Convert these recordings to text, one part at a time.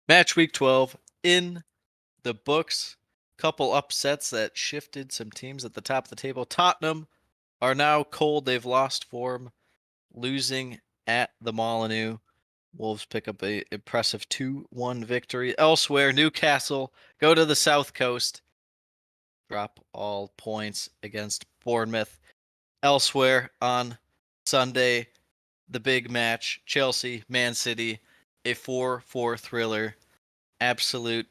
Match week 12 in the books. Couple upsets that shifted some teams at the top of the table. Tottenham are now cold. They've lost form, losing at the Molineux. Wolves pick up a impressive 2-1 victory. Elsewhere, Newcastle go to the South Coast, drop all points against Bournemouth. Elsewhere on Sunday, the big match, Chelsea, Man City, a 4-4 thriller. Absolute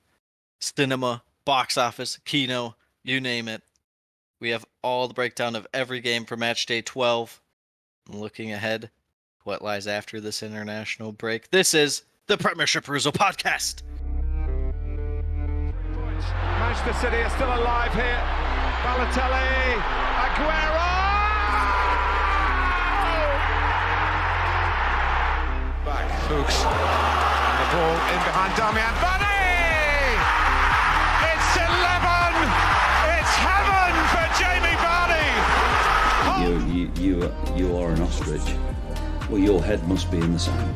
cinema, box office, kino, you name it. We have all the breakdown of every game for match day 12. Looking ahead, what lies after this international break. This is the Premiership Perusal Podcast. Manchester City are still alive here. Balotelli, Aguero! Back, Fuchs, and the ball in behind Damian Vardy! It's 11! It's heaven for Jamie Vardy! You are an ostrich. Well, your head must be in the sand.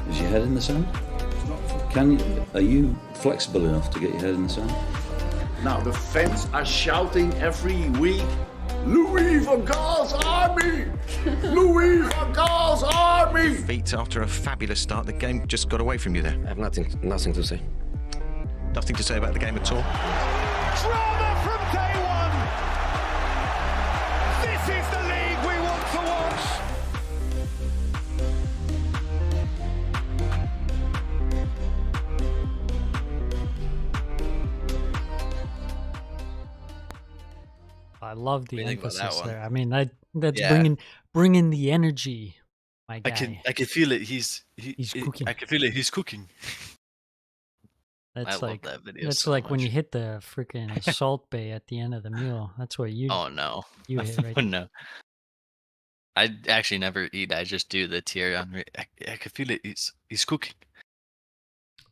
Is your head in the sand? Are you flexible enough to get your head in the sand? Now the fans are shouting every week, Louis van Gaal's army! Louis van Gaal's army! Feet after a fabulous start, the game just got away from you there. I have nothing to say. Nothing to say about the game at all. Drama from day one! This is the league we want to watch! I love the What do you think about that emphasis one? there. I mean, that's Yeah. bringing the energy, my guy. I can feel it. He's cooking. I can feel it. He's cooking. That's I love like that video that's so like when much. you hit the freaking salt bay at the end of the meal. That's what you Oh no. you hit right. Oh, no. I actually never eat. I just do the Thierry Henry. I can feel it. He's cooking.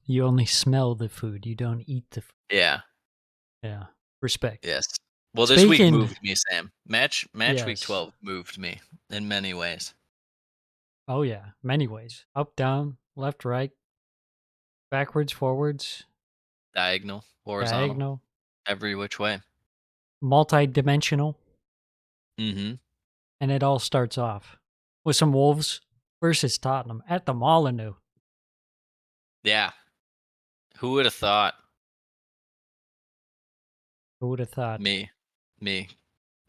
You only smell the food. You don't eat the food. Yeah. Yeah. Respect. Yes. Well, this week Speaking- moved me, Sam. Match week Yes. 12 moved me in many ways. Oh yeah, many ways. Up, down, left, right, backwards, forwards, Diagonal, horizontal, diagonal, every which way. multi-dimensional, Mm-hmm. and it all starts off with some Wolves versus Tottenham at the Molineux. Yeah. Who would have thought? Who would have thought? Me.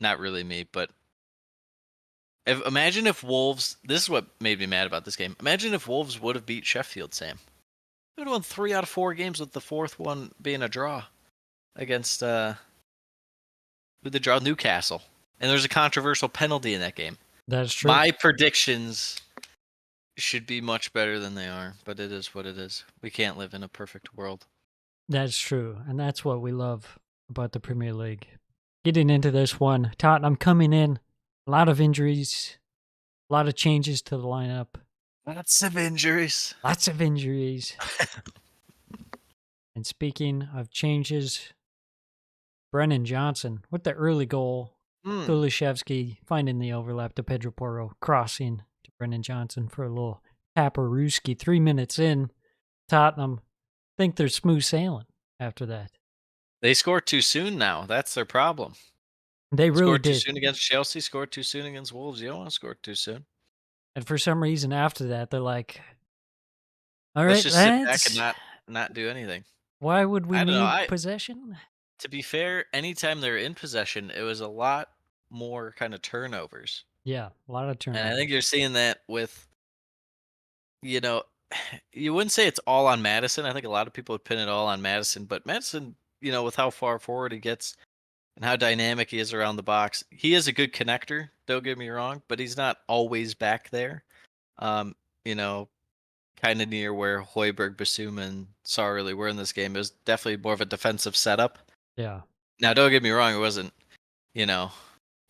Not really me, but imagine if Wolves. This is what made me mad about this game. Imagine if Wolves would have beat Sheffield, Sam. They would have won 3 out of 4 games, with the fourth one being a draw against who they draw Newcastle. And there's a controversial penalty in that game. That's true. My predictions should be much better than they are, but it is what it is. We can't live in a perfect world. That's true, and that's what we love about the Premier League. Getting into this one, Tottenham coming in, a lot of injuries, a lot of changes to the lineup, Lots of injuries. lots of injuries. And speaking of changes, Brennan Johnson with the early goal. Kulishevsky finding the overlap to Pedro Porro, crossing to Brennan Johnson for a little Paparuski. 3 minutes in, Tottenham think they're smooth sailing after that. They scored too soon now. That's their problem. They really Scored too did. soon against Chelsea, scored too soon against Wolves. You don't want to score too soon. And for some reason after that, they're like, all Let's right, just sit back lads, and not do anything. why would we I don't know, need possession? To be fair, anytime they were in possession, it was a lot more kind of turnovers. Yeah, a lot of turnovers. And I think you're seeing that with, you wouldn't say it's all on Madison. I think a lot of people would pin it all on Madison. But Madison, with how far forward he gets and how dynamic he is around the box, he is a good connector, don't get me wrong, but he's not always back there. Kind of near where Højbjerg, Basuma, and Sarr really were in this game. It was definitely more of a defensive setup. Yeah. Now, don't get me wrong, it wasn't,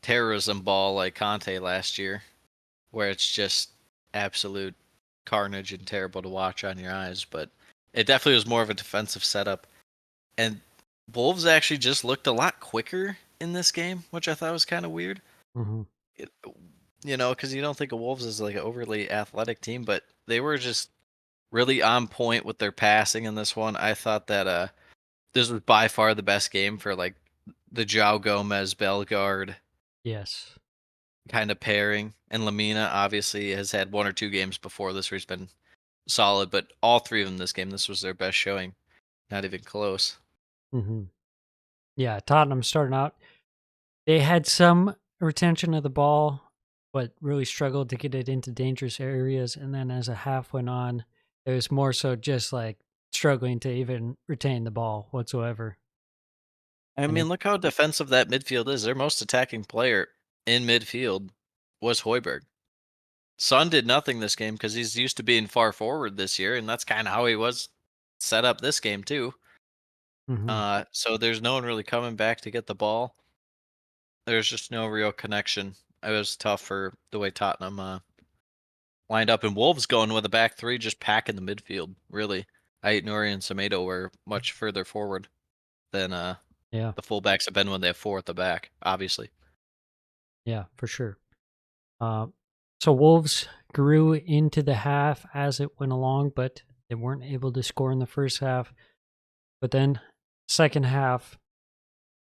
terrorism ball like Conte last year, where it's just absolute carnage and terrible to watch on your eyes, but it definitely was more of a defensive setup. And Wolves actually just looked a lot quicker in this game, which I thought was kind of weird. Mm-hmm. Because you don't think of Wolves as like an overly athletic team, but they were just really on point with their passing in this one. I thought that this was by far the best game for like the João Gomez Bellegarde Yes. kind of pairing. And Lamina obviously has had 1 or 2 games before this where he's been solid, but all 3 of them this game, this was their best showing. Not even close. Mm-hmm. Yeah, Tottenham starting out. They had some retention of the ball, but really struggled to get it into dangerous areas. And then as the half went on, it was more so just like struggling to even retain the ball whatsoever. I And mean, it, look how defensive that midfield is. Their most attacking player in midfield was Højbjerg. Son did nothing this game because he's used to being far forward this year, and that's kind of how he was set up this game too. Mhm. So there's no one really coming back to get the ball. There's just no real connection. It was tough for the way Tottenham lined up, and Wolves going with a back 3, just packing the midfield. Really, Ait-Nouri and Semedo were much further forward than Yeah, the fullbacks have been when they have 4 at the back. Obviously. yeah, for sure. Uh, so Wolves grew into the half as it went along, but they weren't able to score in the first half. But then, second half,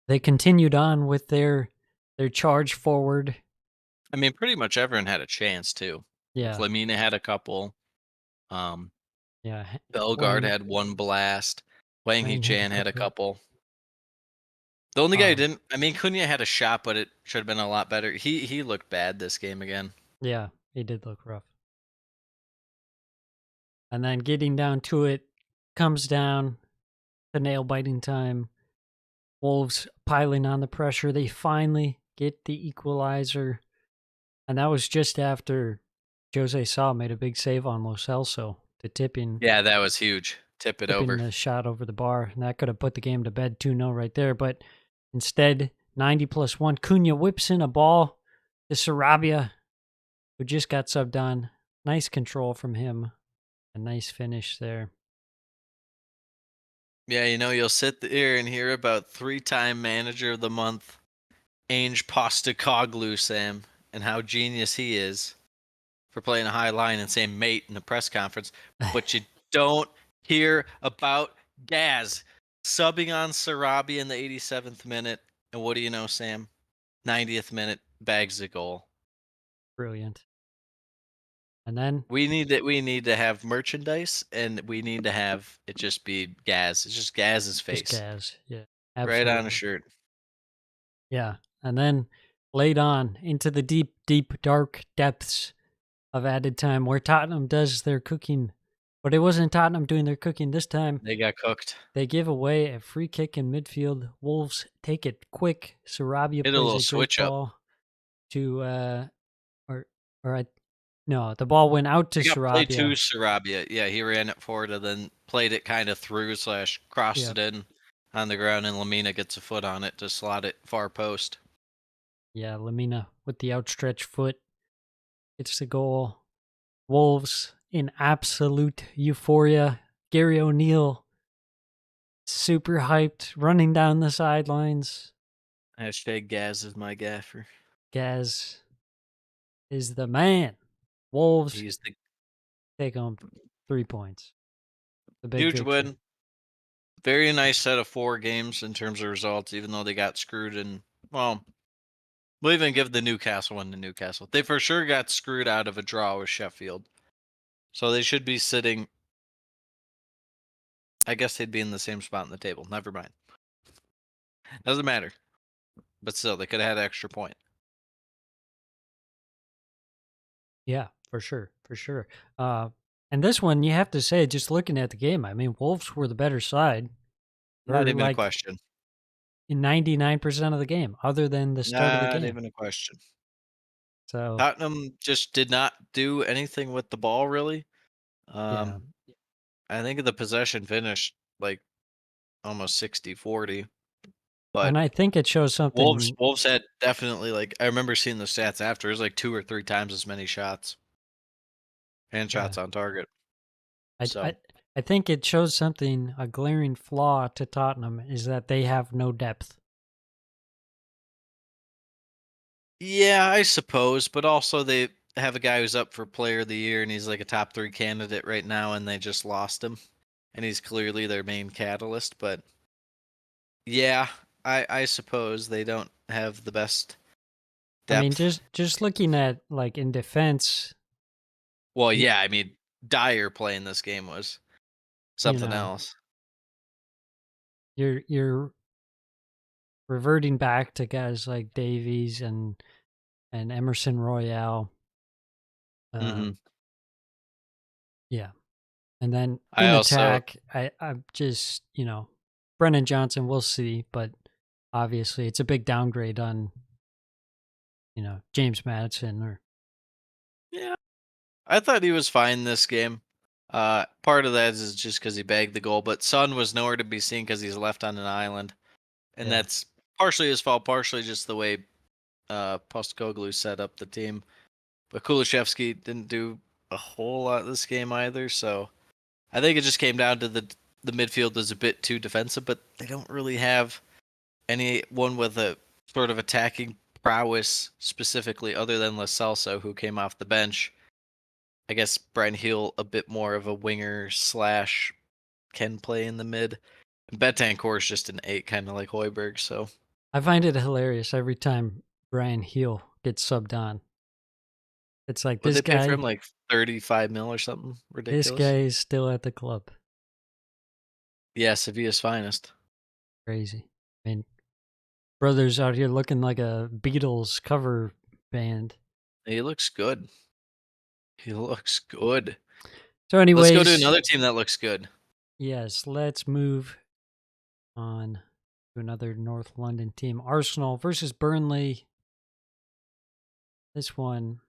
they continued on with their charge forward. I mean, pretty much everyone had a chance too. Yeah, Lamina had a couple. Um, yeah. Bellegarde had one blast. Wang Wang had a Hee-chan had a couple. couple. The only guy who Um, didn't, I mean, Cunha had a shot, but it should have been a lot better. He looked bad this game again. yeah, he did look rough. And then getting down to it, comes down to nail biting time. Wolves piling on the pressure. They finally get the equalizer. And that was just after Jose Sa made a big save on Lo Celso to Yeah, that was huge. Tip it tipping over. the shot over the bar. And that could have put the game to bed 2-0 right there. But instead, 90+1, Cunha whips in a ball to Sarabia, who just got subbed on. Nice control from him. A nice finish there. Yeah, you'll sit there and hear about 3-time manager of the month, Ange Postecoglou, Sam, and how genius he is for playing a high line and saying mate in the press conference, but you don't hear about Gaz subbing on Sarabia in the 87th minute. And what do you know, Sam? 90th minute, bags the goal. Brilliant. And then We need to have merchandise, and we need to have it just be Gaz. It's just Gaz's just face. Gaz. Yeah, Right on a absolutely. shirt. Yeah. And then late on into the deep, deep, dark depths of added time where Tottenham does their cooking. But it wasn't Tottenham doing their cooking this time. They got cooked. They give away a free kick in midfield. Wolves take it quick. Sarabia Did a plays little a great switch up. ball to no, the ball went out to He got played to Sarabia. Sarabia. Yeah, he ran it forward and then played it kind of through / crossed Yep. it in on the ground, and Lamina gets a foot on it to slot it far post. Yeah, Lamina with the outstretched foot gets the goal. Wolves in absolute euphoria. Gary O'Neill super hyped, running down the sidelines. Hashtag Gaz is my gaffer. Gaz is the man. Wolves He's the take home 3 points. The big huge victory. win. Very nice set of 4 games in terms of results, even though they got screwed. And well, we'll even give the Newcastle one to Newcastle. They for sure got screwed out of a draw with Sheffield. So they should be sitting, I guess they'd be in the same spot in the table. Never mind. Doesn't matter. But still, they could have had an extra point. Yeah, for sure, for sure. And this one, you have to say, just looking at the game, I mean, Wolves were the better side. Not For even a like question. in 99% of the game, other than the start of the Not game. even a question. So Tottenham just did not do anything with the ball, really. yeah, I think the possession finished like almost 60-40. But and I think it shows something. Wolves had definitely, like, I remember seeing the stats after. It was like 2 or 3 times as many shots and Yeah, shots on target. I, So I I think it shows something. A glaring flaw to Tottenham is that they have no depth. yeah, I suppose, but also they have a guy who's up for Player of the Year and he's like a top 3 candidate right now, and they just lost him, and he's clearly their main catalyst. But yeah, I suppose they don't have the best I mean, depth. just looking at like in defense, Well, you, yeah, I mean, Dyer playing this game was you something know, else. you're reverting back to guys like Davies and Emerson Royale. Hmm. Yeah. And then I in also attack, I'm just, Brennan Johnson, we'll see, but obviously it's a big downgrade on, James Madison or yeah, I thought he was fine this game. Part of that is just because he bagged the goal, but Son was nowhere to be seen because he's left on an island, and yeah. that's partially his fault, partially just the way Postacoglu set up the team. But Kulishevsky didn't do a whole lot this game either, so I think it just came down to the midfield is a bit too defensive, but they don't really have anyone with a sort of attacking prowess specifically other than La Salsa, who came off the bench. I guess Brian Hill a bit more of a winger slash can play in the mid. And Betancourt is just an 8, kind of like Hoiberg. So I find it hilarious every time Brian Heel gets subbed on. It's like would they pay for him like 35 mil or something this ridiculous? guy is still at the club. Yeah, Sevilla's finest. Crazy. I mean, brothers out here looking like a Beatles cover band. He looks good. He looks good. So, Let's go to anyways, another team that looks good. yes, let's move on to another North London team. Arsenal versus Burnley. This one,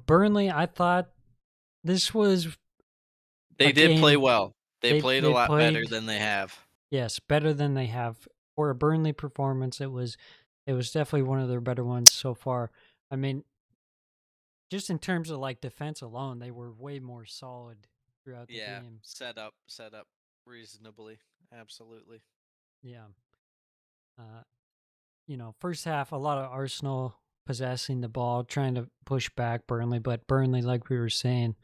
Burnley, I thought this was They a did play game well. They played a they lot better played, than they have. yes, better than they have. For a Burnley performance, it was definitely one of their better ones so far. I mean, just in terms of like defense alone, they were way more solid throughout the Yeah, game. set up reasonably. Absolutely. Yeah. Uh, first half, a lot of Arsenal possessing the ball, trying to push back Burnley, but Burnley, like we were saying,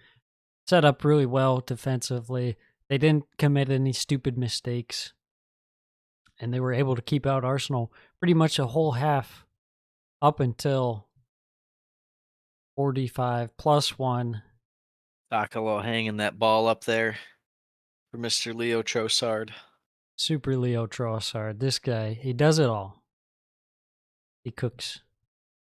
set up really well defensively. They didn't commit any stupid mistakes, and they were able to keep out Arsenal pretty much a whole half up until 45 plus one. Takalo hanging that ball up there for Mr. Leo Trossard. Super Leo Trossard. This guy, he does it all. He cooks.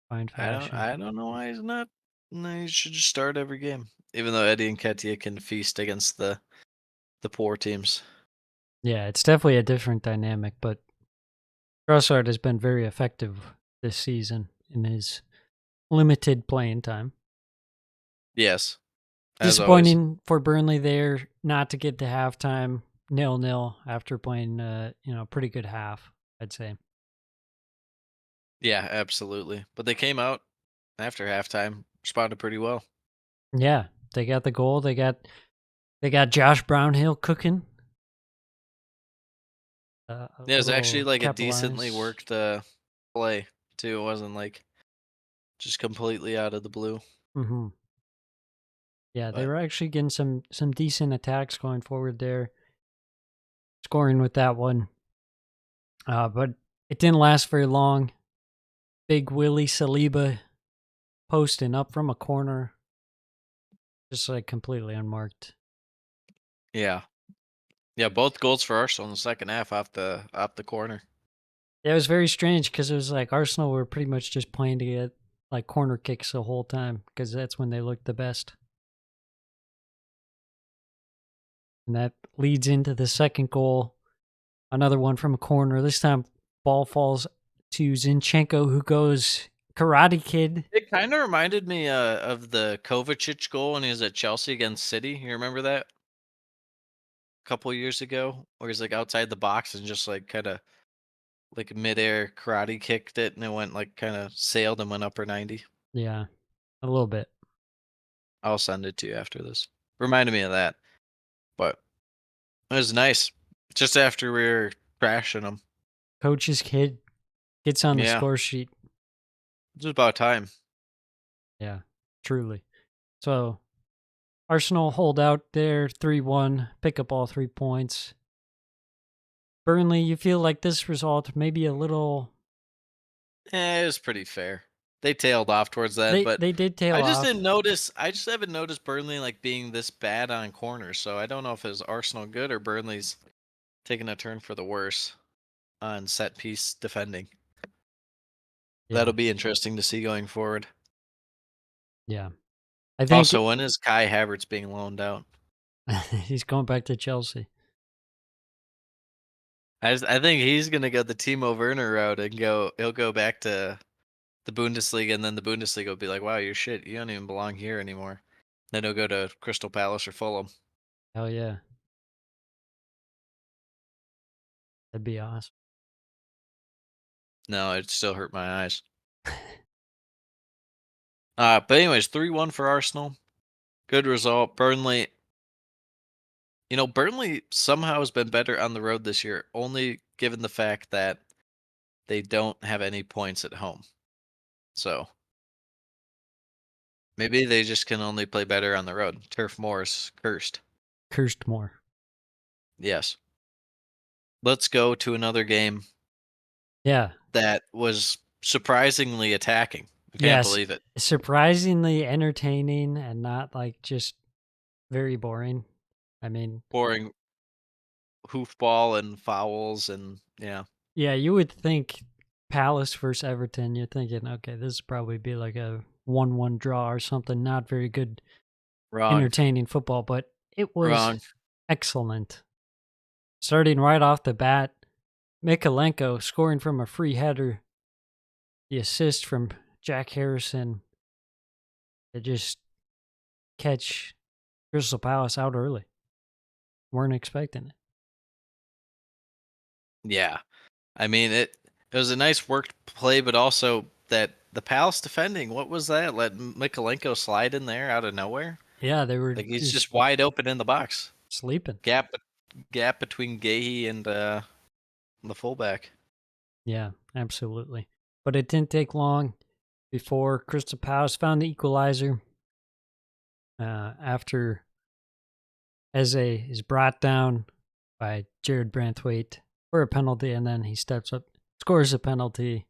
Fine fashion. I don't know why he's not. No, he should just start every game. Even though Eddie and Ketia can feast against the poor teams. Yeah, it's definitely a different dynamic, but Trossard has been very effective this season in his limited playing time. Yes. As always. Disappointing for Burnley there not to get to halftime 0-0 after playing pretty good half, I'd say. Yeah, absolutely. But they came out after halftime, responded pretty well. Yeah, they got the goal. They got Josh Brownhill cooking. Yeah, it was actually like a decently capitalize. worked play too. It wasn't like just completely out of the blue. Mm-hmm. Yeah, they But were actually getting some decent attacks going forward there, scoring with that one. But it didn't last very long. Big Willie Saliba posting up from a corner, just like completely unmarked. yeah. Yeah, both goals for Arsenal in the second half off the corner. Yeah, it was very strange because it was like Arsenal were pretty much just playing to get like corner kicks the whole time because that's when they looked the best. And that leads into the second goal. Another one from a corner. This time, ball falls to Zinchenko, who goes Karate Kid. It kind of reminded me of the Kovacic goal when he was at Chelsea against City. You remember that? A couple years ago, where he's like outside the box and just like kind of like midair karate kicked it, and it went like kind of sailed and went upper 90. Yeah, a little bit. I'll send it to you after this. Reminded me of that, but it was nice. Just after we were trashing them. Coach's kid gets on the Yeah, score sheet. it was about time. Yeah, truly. So Arsenal hold out there 3-1, pick up all 3 points. Burnley, you feel like this result maybe a little It was pretty fair. They tailed off towards that, but they did tail I just off. didn't notice. I just haven't noticed Burnley like being this bad on corners. So I don't know if it's Arsenal good or Burnley's taking a turn for the worse on set piece defending. Yeah, That'll be interesting to see going forward. yeah. I think Also, when is Kai Havertz being loaned out? he's going back to Chelsea. I think he's gonna go the Timo Werner route and he'll go back to the Bundesliga, and then the Bundesliga will be like, wow, you're shit. You don't even belong here anymore. Then he'll go to Crystal Palace or Fulham. Hell yeah. That'd be awesome. No, it still hurt my eyes. But anyways, 3-1 for Arsenal. Good result. Burnley. Burnley somehow has been better on the road this year, only given the fact that they don't have any points at home. So maybe they just can only play better on the road. Turf Moor's cursed. Cursed more. Yes. Let's go to another game Yeah. that was surprisingly attacking. I can't Yes. believe it. Surprisingly entertaining and not like just very boring. I mean, Boring hoofball and fouls and yeah. yeah, you would think Palace versus Everton, you're thinking, okay, this would probably be like a 1-1 draw or something, not very good Wrong. entertaining football, but it was Wrong. excellent. Starting right off the bat, Mikalenko scoring from a free header, the assist from Jack Harrison to just catch Crystal Palace out early. Weren't expecting it. Yeah. I mean it was a nice worked play, but also that the Palace defending, what was that? Let Mikalenko slide in there out of nowhere? Yeah, they were Like he's just wide open in the box. sleeping. Gap between Gahey and the fullback. Yeah, absolutely. But it didn't take long before Crystal Palace found the equalizer. After Eze is brought down by Jared Branthwaite for a penalty, and then he steps up, scores a penalty,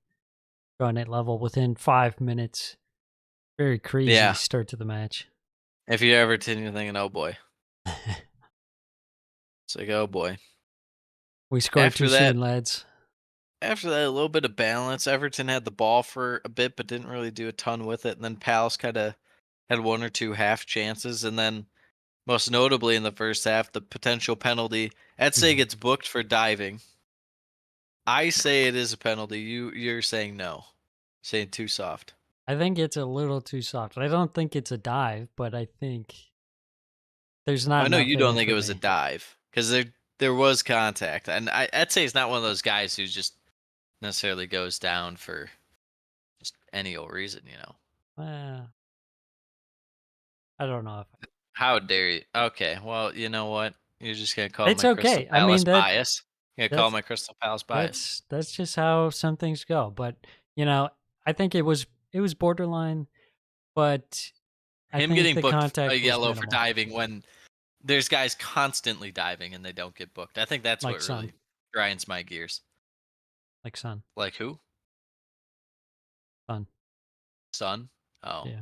drawing it level within 5 minutes. Very crazy start to the match. If you're Everton, you're thinking, oh boy. It's like, oh boy. We scored After too that- soon, lads. After that, a little bit of balance. Everton had the ball for a bit, but didn't really do a ton with it. And then Palace kind of had one or two half chances. And then, most notably in the first half, the potential penalty. Etse gets booked for diving. I say it is a penalty. You're saying no. Saying too soft. I think it's a little too soft. I don't think it's a dive, but I think there's not. I know enough you in don't it think for it was a me. dive because there was contact, and I'd say he's not one of those guys who just necessarily goes down for just any old reason, I don't know if How dare you? Okay, well, you know what? You're just gonna call it's my Crystal okay. I mean Palace bias. You're gonna call that's my Crystal Palace bias. that's just how some things go. But I think it was borderline, but I Him think getting the booked contact a was yellow for minimal. diving when there's guys constantly diving and they don't get booked. I think that's Like what Son. really grinds my gears. Like Son. Like who? Son. Son? Oh. Yeah.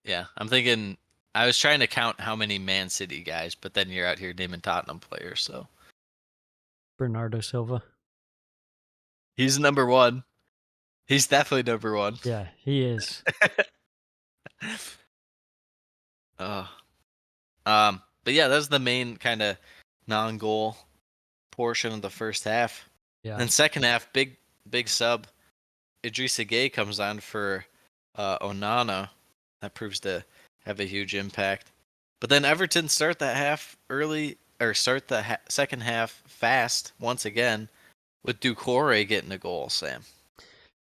Yeah, I'm thinking. I was trying to count how many Man City guys, but then you're out here naming Tottenham players, so Bernardo Silva. he's number one. He's definitely number one. Yeah, he is. uh, but yeah, that's the main kind of non-goal portion of the first half. Yeah. And second half, big sub. Idrissa Gueye comes on for Onana. That proves to have a huge impact. But then Everton start that half early, or start the second half fast once again, with Doucouré getting a goal, Sam.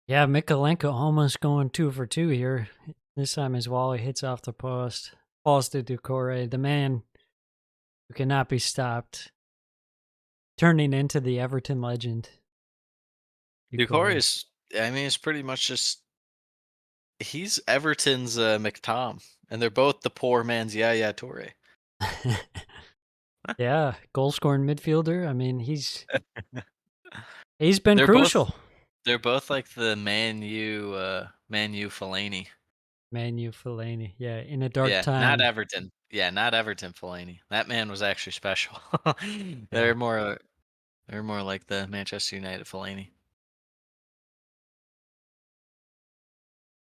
Yeah, Mikalenko almost going 2 for 2 here. This time his volley hits off the post, falls to Doucouré, the man who cannot be stopped, turning into the Everton legend. Doucouré is, I mean, it's pretty much just He's Everton's McTom, and they're both the poor man's Yaya Toure. Yeah, goal scoring midfielder. I mean, he's been They're crucial. They're both like the Man U Fellaini. Manu Fellaini. Yeah, in a dark Yeah, time. not Everton. Yeah, not Everton Fellaini. That man was actually special. Yeah. They're more like the Manchester United Fellaini.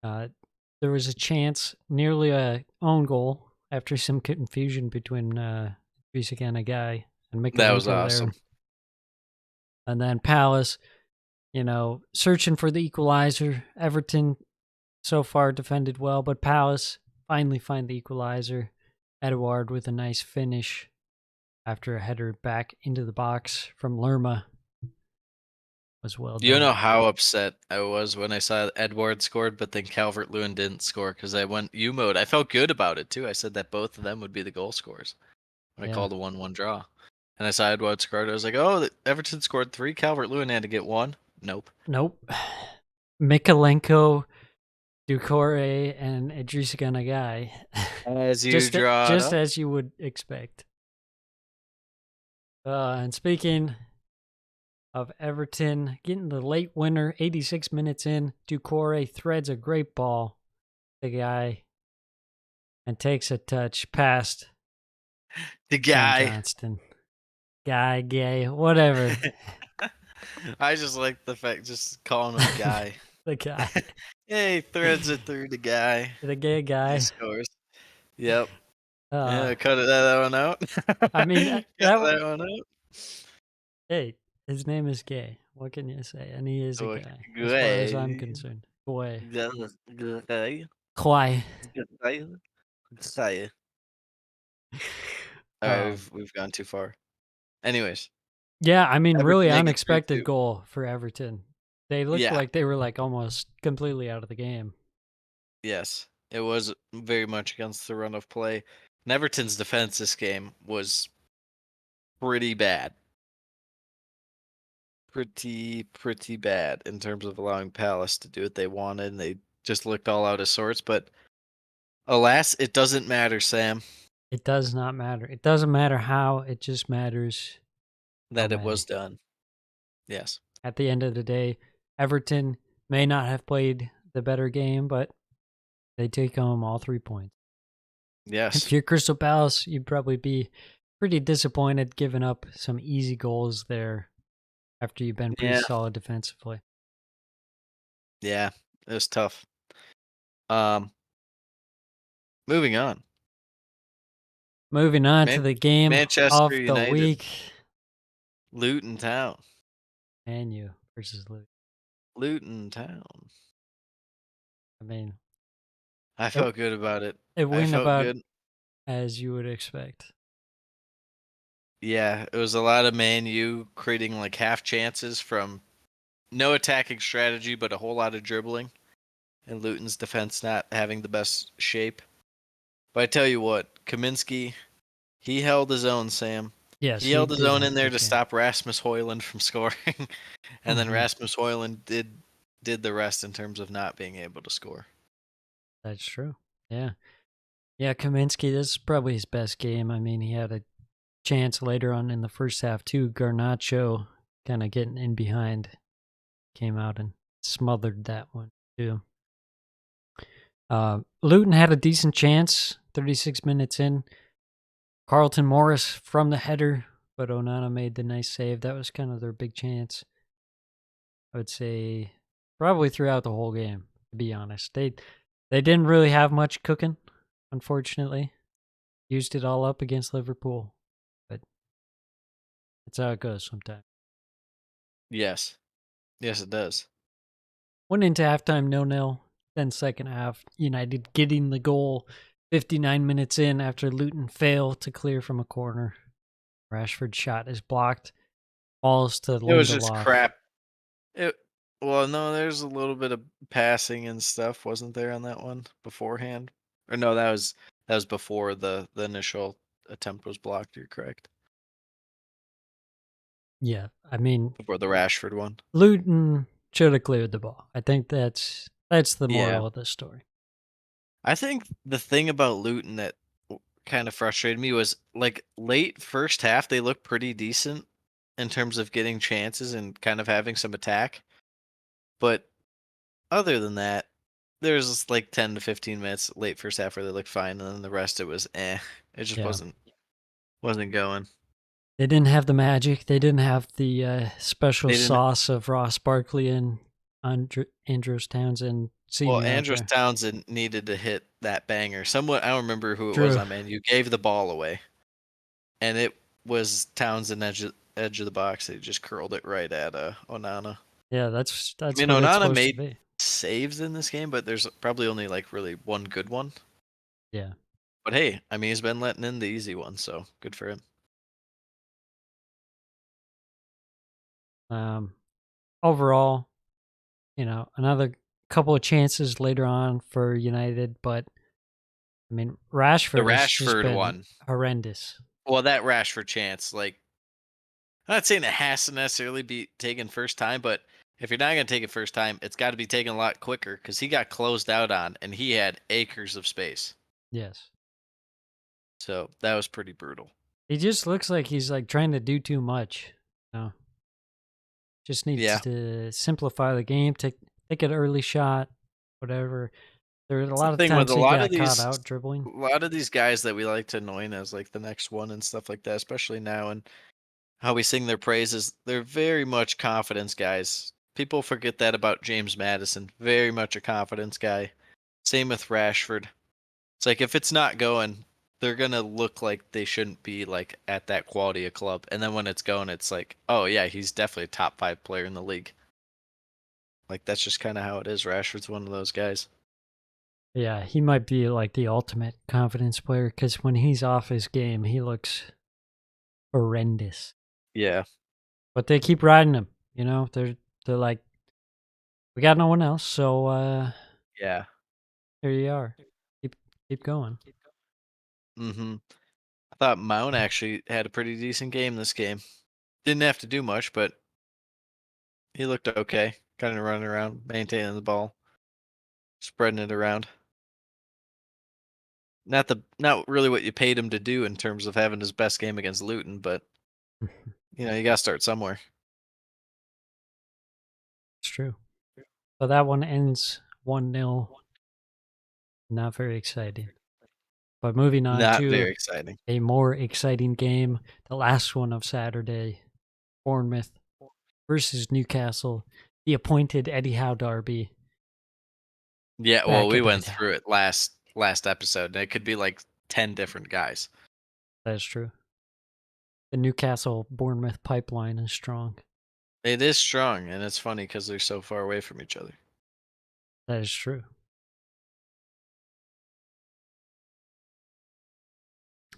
There was a chance, nearly a own goal after some confusion between Idrissa and a guy and That was Mikalenko there. awesome. And then Palace, searching for the equalizer. Everton so far defended well, but Palace finally find the equalizer. Edouard with a nice finish after a header back into the box from Lerma was well done. You know how upset I was when I saw Edward scored, but then Calvert-Lewin didn't score because I went U mode. I felt good about it too. I said that both of them would be the goal scorers when I called a 1-1 draw. And I saw Edward scored. I was like, oh, Everton scored 3. Calvert-Lewin had to get 1. Nope. Mikalenko, Doucouré, and Idrissa Gueye. As you draw it just up. as you would expect. And speaking of Everton, getting the late winner, 86 minutes in, Doucouré threads a great ball, the guy, and takes a touch past The Sam guy. Johnston. Guy, gay, whatever. I just like the fact, just calling him guy. The guy. Hey, threads it through the guy. The gay guy. He scores. Yep. Uh, Yeah, cut that one out. I mean, cut that one out. Hey, his name is Gay. What can you say? And he is a Oh, guy, as far as I'm Guay. concerned. Guay. Guay. Guay. Guay. All right, we've gone too far. Anyways, Yeah, I mean, Everton really make it unexpected 3-2. goal for Everton. They looked Yeah. like they were almost completely out of the game. Yes, it was very much against the run of play. And Everton's defense this game was pretty bad. Pretty bad in terms of allowing Palace to do what they wanted. And they just looked all out of sorts. But alas, it doesn't matter, Sam. It does not matter. It doesn't matter how. It just matters That how it was many. done. Yes. At the end of the day, Everton may not have played the better game, but they take home all 3 points. Yes. If you're Crystal Palace, you'd probably be pretty disappointed giving up some easy goals there after you've been pretty solid defensively. Yeah, it was tough. Moving on. Moving on to the game Manchester of the United. week. Luton Town. Man U versus Luton. Luton Town. I mean, I felt good about it. It went felt about good. as you would expect. Yeah, it was a lot of Man U creating half chances from no attacking strategy, but a whole lot of dribbling. And Luton's defense not having the best shape. But I tell you what, Kaminsky, he held his own, Sam. Yes, he held his did own have in a there good to game. stop Rasmus Højlund from scoring. And then Mhm. Rasmus Højlund did the rest in terms of not being able to score. That's true. Yeah. Yeah, Kaminsky, this is probably his best game. I mean, he had a chance later on in the first half, too. Garnacho kind of getting in behind. Came out and smothered that one, too. Luton had a decent chance, 36 minutes in. Carlton Morris from the header, but Onana made the nice save. That was kind of their big chance. I would say probably throughout the whole game, to be honest. They didn't really have much cooking, unfortunately. Used it all up against Liverpool. But that's how it goes sometimes. Yes. Yes, it does. Went into halftime 0-0. Then second half, United getting the goal 59 minutes in after Luton failed to clear from a corner. Rashford's shot is blocked. Falls to Lindelof. It was just crap. Well, no, there's a little bit of passing and stuff, wasn't there, on that one beforehand? Or no, that was before the initial attempt was blocked. You're correct. Yeah, I mean, Before the Rashford one. Luton should have cleared the ball. I think that's That's the Yeah. moral of the story. I think the thing about Luton that kind of frustrated me was like late first half, they looked pretty decent in terms of getting chances and kind of having some attack. But other than that, there's like 10 to 15 minutes late first half where they looked fine, and then the rest it was eh. It just Yeah. wasn't going. They didn't have the magic. They didn't have the special They didn't. sauce of Ross Barkley and Andros Townsend. Well, Senior out Andros there. Townsend needed to hit that banger. Someone, I don't remember who it was True. on Man. You gave the ball away, and it was Townsend edge of the box. He just curled it right at Onana. Yeah, that's I mean, what it's Onana supposed to made be. saves in this game, but there's probably only like really one good one. Yeah. But hey, I mean, he's been letting in the easy ones, so good for him. Overall, another couple of chances later on for United, but I mean, The Rashford has just Rashford been one. horrendous. Well, that Rashford chance, like, I'm not saying it has to necessarily be taken first time, but if you're not going to take it first time, it's got to be taken a lot quicker because he got closed out on and he had acres of space. Yes. So that was pretty brutal. He just looks like he's like trying to do too much. Just needs Yeah. to simplify the game, take an early shot, whatever. There are a That's lot the of thing with times he got caught out dribbling. a lot of these guys that we like to anoint as like the next one and stuff like that, especially now and how we sing their praises, they're very much confidence guys. People forget that about James Madison. Very much a confidence guy. Same with Rashford. It's like if it's not going, they're gonna look like they shouldn't be like at that quality of club. And then when it's going, it's like, oh yeah, he's definitely a top 5 player in the league. Like that's just kind of how it is. Rashford's one of those guys. Yeah, he might be like the ultimate confidence player because when he's off his game, he looks horrendous. Yeah. But they keep riding him. They're like, we got no one else, so Yeah. here you are. Keep going. Mm-hmm. I thought Mount actually had a pretty decent game this game. Didn't have to do much, but he looked okay. Kind of running around, maintaining the ball, spreading it around. Not really what you paid him to do in terms of having his best game against Luton, but you got to start somewhere. It's true. So that one ends 1-0. Not very exciting. But moving on Not to very exciting. a more exciting game, the last one of Saturday, Bournemouth versus Newcastle, the appointed Eddie Howe derby. Yeah, well, Back we at went Eddie Howe. through it last episode, and it could be like 10 different guys. That is true. The Newcastle Bournemouth pipeline is strong. It is strong, and it's funny because they're so far away from each other. That is true.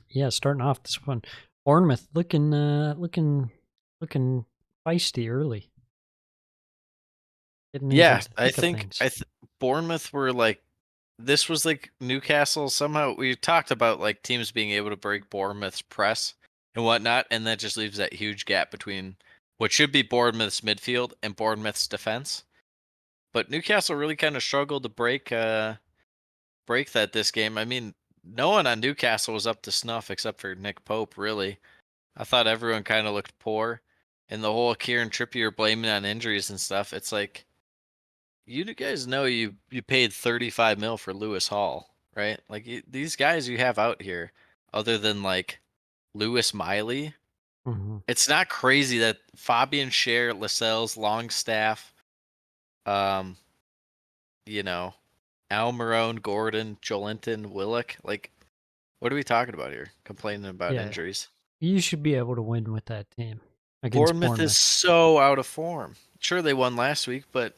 Yeah, starting off this one, Bournemouth looking feisty early. Getting into Yeah, the I thick of think things. Bournemouth were like, this was like Newcastle. Somehow we talked about like teams being able to break Bournemouth's press and whatnot, and that just leaves that huge gap between what should be Bournemouth's midfield and Bournemouth's defense. But Newcastle really kind of struggled to break that this game. I mean, no one on Newcastle was up to snuff except for Nick Pope, really. I thought everyone kind of looked poor. And the whole Kieran Trippier blaming on injuries and stuff, it's like, you guys know you paid 35 mil for Lewis Hall, right? Like these guys you have out here, other than like Lewis Miley, Mm-hmm. it's not crazy that Fabian Schär, Lascelles, Longstaff, um, Almiron, Gordon, Jolinton, Willock, like, what are we talking about here? Complaining about Yeah, injuries. you should be able to win with that team against Bournemouth is so out of form. Sure, they won last week, but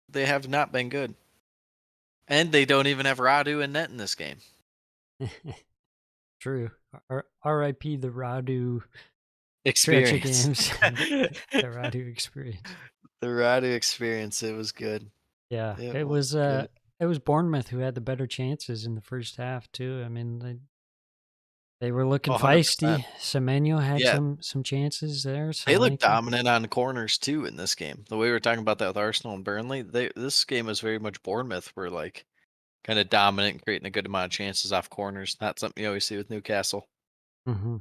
they have not been good. And they don't even have Radu and net in this game. True. R.I.P. the Radu stretch of Experience. games. The Radu experience. The Radu experience, it was good. Yeah, it was Bournemouth who had the better chances in the first half too. I mean, They were looking 100%. feisty. Semenyo had Yeah. some chances there. They look Solanke. dominant on corners too in this game. The way we were talking about that with Arsenal and Burnley, this game was very much Bournemouth were like kind of dominant and creating a good amount of chances off corners. Not something you always see with Newcastle. Mm-hmm.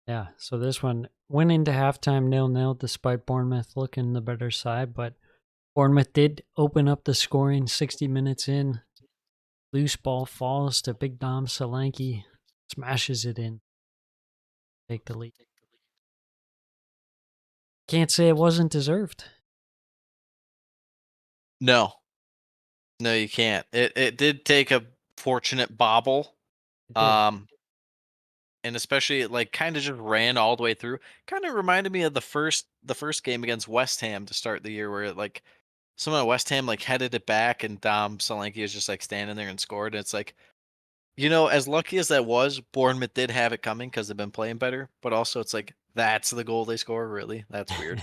Yeah, so this one went into halftime 0-0 despite Bournemouth looking the better side, but Bournemouth did open up the scoring 60 minutes in. Loose ball falls to Big Dom Solanke, smashes it in. Take the lead. Can't say it wasn't deserved. No. No, you can't. It did take a fortunate bobble. It did. And especially it like kind of just ran all the way through. Kind of reminded me of the first game against West Ham to start the year where it like someone at West Ham like headed it back and Dom Solanke was just like standing there and scored. And it's like, as lucky as that was, Bournemouth did have it coming because they've been playing better. But also it's like that's the goal they score, really. That's weird.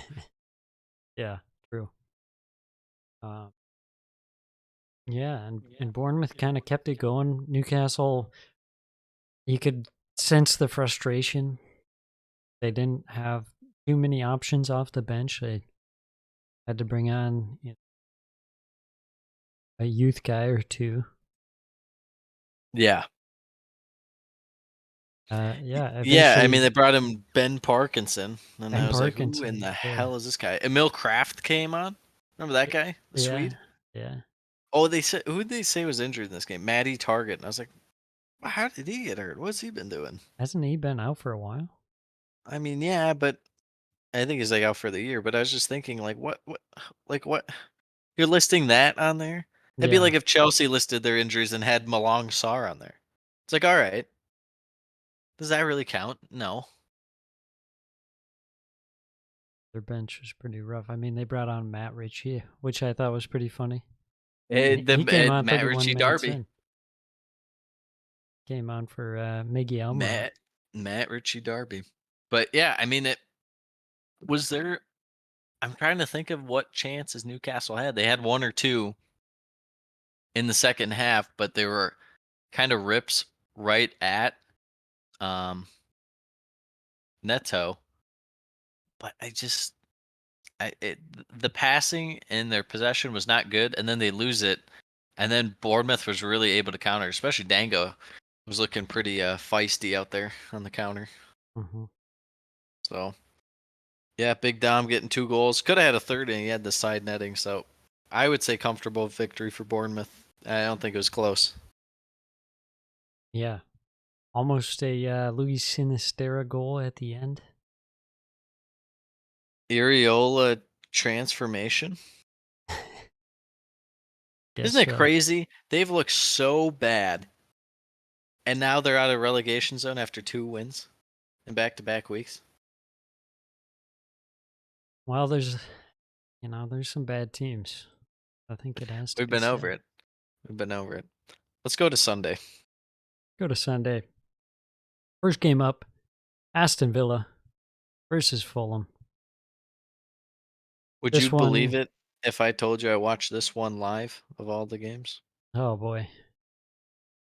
Yeah, true. Yeah, and Bournemouth kind of kept it going. Newcastle, you could sense the frustration. They didn't have too many options off the bench. They had to bring on a youth guy or two. Yeah. Yeah, Yeah, I mean eventually they brought him Ben Parkinson, and Ben I was like, "Who in Parkinson. the Yeah, hell is this guy?" Emil Kraft came on. Remember that guy, the yeah, Swede? yeah. Oh, they said who did they say was injured in this game? Matty Target, and I was like, "How did he get hurt? What's he been doing?" Hasn't he been out for a while? I mean, yeah, but I think he's like out for the year. But I was just thinking, like, what? You're listing that on there? It'd be Yeah, like if Chelsea listed their injuries and had Malong Sarr on there. It's like, all right, does that really count? No. their bench was pretty rough. I mean, they brought on Matt Ritchie, which I thought was pretty funny. He came on Matt 31 Ritchie minutes Derby. in. Came on for Miggy Almiron. Matt Ritchie Derby. But yeah, I mean, it was there. I'm trying to think of what chances Newcastle had. They had one or two in the second half, but they were kind of rips right at um, Neto. But the passing and their possession was not good, and then they lose it, and then Bournemouth was really able to counter, especially Dango was looking pretty feisty out there on the counter. Mm-hmm. So yeah, Big Dom getting 2 goals. Could have had a third, and he had the side netting. So I would say comfortable victory for Bournemouth. I don't think it was close. Yeah, almost a Luis Sinistera goal at the end. Iriola transformation. Guess Isn't it so. crazy? They've looked so bad, and now they're out of relegation zone after 2 wins in back-to-back weeks. Well, there's some bad teams. I think it has to We've be been said. over it. We've been over it. Let's go to Sunday. Go to Sunday. First game up, Aston Villa versus Fulham. Would This you believe one- it if I told you I watched this one live of all the games? Oh boy.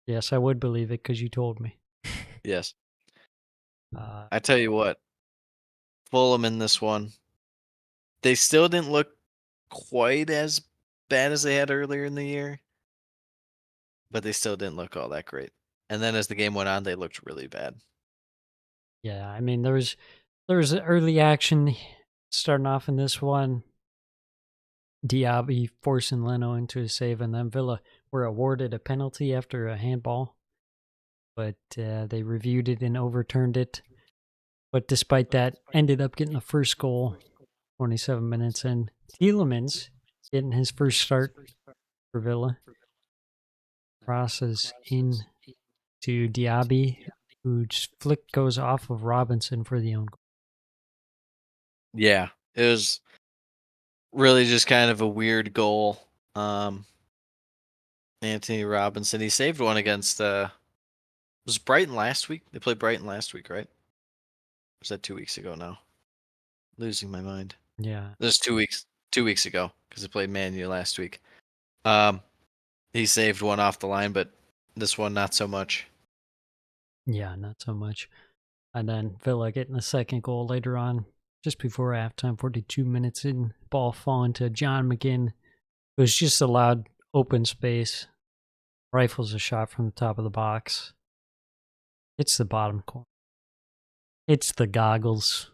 Yes, I would believe it because you told me. Yes. Uh, I tell you what, Fulham in this one, they still didn't look quite as bad as they had earlier in the year, but they still didn't look all that great. And then as the game went on, they looked really bad. yeah, I mean there was early action starting off in this one. Diaby forcing Leno into a save, and then Villa were awarded a penalty after a handball, but they reviewed it and overturned it. But despite that, ended up getting the first goal 27 minutes in. Tielemans getting his first start for Villa. Crosses in to Diaby, whose flick goes off of Robinson for the own goal. Yeah, it was really just kind of a weird goal. Anthony Robinson, he saved one against was Brighton last week? They played Brighton last week, right? Or was that 2 weeks ago now? Losing my mind. Yeah. This 2 weeks ago because they played Man U last week. He saved one off the line, but this one not so much. Yeah, not so much. And then Villa getting the second goal later on, just before halftime, 42 minutes in, ball falling to John McGinn. It was just allowed open space. Rifles a shot from the top of the box. It's the bottom corner. It's the goggles.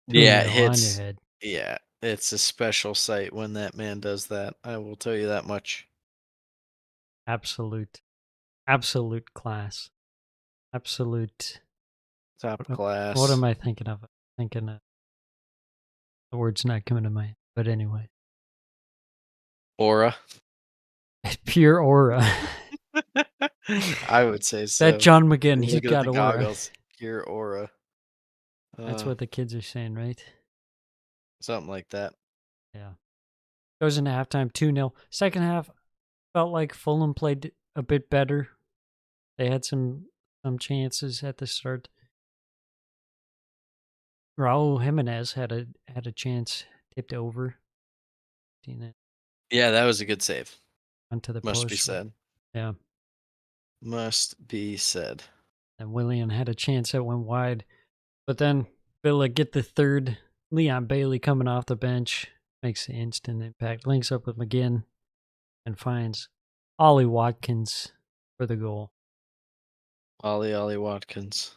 Yeah, 2-0 on your head. Yeah, it's a special sight when that man does that. I will tell you that much. Absolute class. Absolute. Top class. What am I thinking of? Thinking of the word's not coming to mind. But anyway, Aura. pure aura. I would say so. That John McGinn, he's Look at got the aura. goggles. Pure aura. That's what the kids are saying, right? Something like that. Yeah. Goes into halftime 2-0. Second half felt like Fulham played a bit better. They had some chances at the start. Raul Jimenez had a chance tipped over. Yeah, that was a good save. Onto the Must post. be said. Yeah. Must be said. And Willian had a chance that went wide. But then Villa get the third. Leon Bailey coming off the bench makes the instant impact. Links up with McGinn and finds Ollie Watkins for the goal. Ollie Watkins.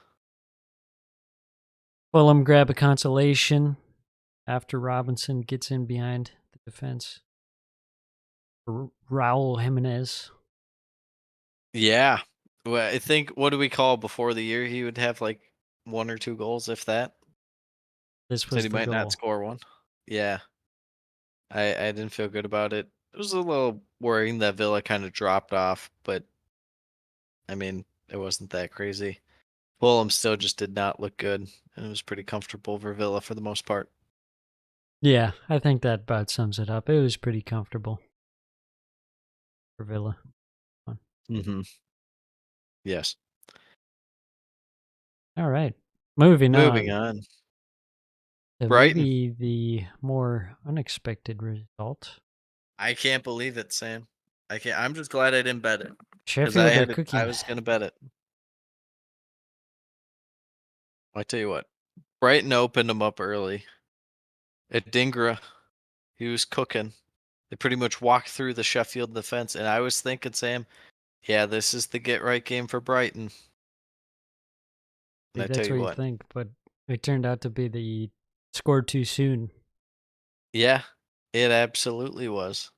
Fulham grab a consolation after Robinson gets in behind the defense. Raul Jimenez. Yeah. Well, I think, what do we call before the year? He would have like 1 or 2 goals, if that. This Said was he the might goal. not score one. Yeah. I didn't feel good about it. It was a little worrying that Villa kind of dropped off, but I mean, it wasn't that crazy. Fulham still just did not look good, and it was pretty comfortable for Villa for the most part. Yeah, I think that about sums it up. It was pretty comfortable for Villa. Mm-hmm. Yes. All right. Moving on. To Brighton. maybe the more unexpected result. I can't believe it, Sam. I can't. I'm just glad I didn't bet it. Sheffield are cooking. I was gonna bet it. I tell you what, Brighton opened them up early. Adingra, he was cooking. They pretty much walked through the Sheffield defense, and I was thinking, Sam, yeah, this is the get right game for Brighton. And I tell That's you what you what, think, but it turned out to be the scored too soon. yeah, it absolutely was.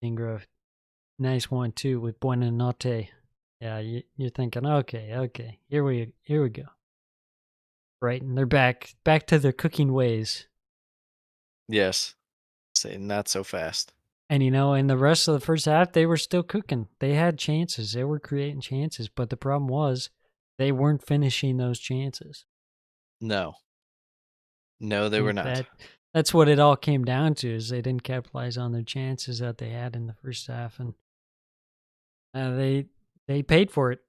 Ingra, nice 1-2 with Buonanotte. Yeah, you're thinking, okay, here we go. Brighton, they're back to their cooking ways. Yes, say not so fast. And in the rest of the first half, they were still cooking. They had chances. They were creating chances, but the problem was they weren't finishing those chances. No, they were not. That's what it all came down to, is they didn't capitalize on their chances that they had in the first half, and they paid for it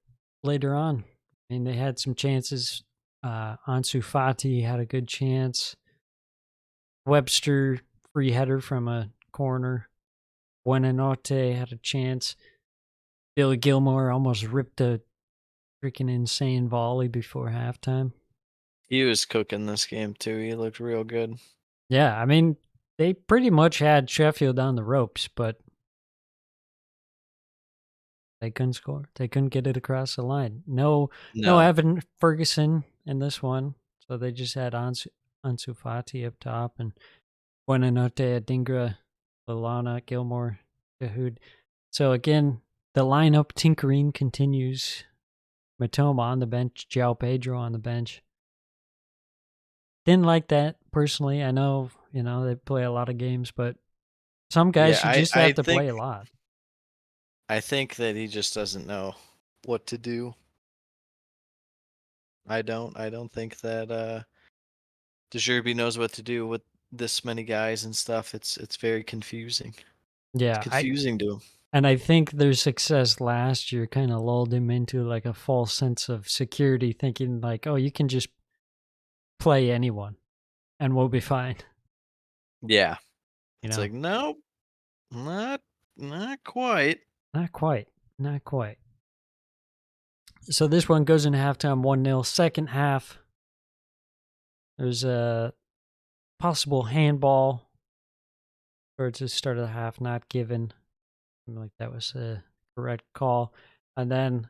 later on. I mean, they had some chances. Ansu Fati had a good chance. Webster, free header from a corner. Buonanotte had a chance. Billy Gilmore almost ripped a freaking insane volley before halftime. He was cooking this game too. He looked real good. Yeah, I mean, they pretty much had Sheffield on the ropes, but they couldn't score. They couldn't get it across the line. No Evan Ferguson in this one, so they just had Ansu Fati up top and Buonanotte, Adingra, Lallana, Gilmore, Dahoud. So again, the lineup tinkering continues. Matoma on the bench, João Pedro on the bench. Didn't like that personally. I know, they play a lot of games, but some guys you just have to play a lot. I think that he just doesn't know what to do. I don't think that De Zerbi knows what to do with this many guys and stuff. It's very confusing. Yeah, it's confusing to him. And I think their success last year kind of lulled him into like a false sense of security, thinking like, oh, you can just play anyone and we'll be fine. Yeah. It's like, nope, not quite. Not quite. Not quite. So this one goes into halftime 1-0. Second half, there's a possible handball towards the start of the half, not given. Like that was a correct call. And then,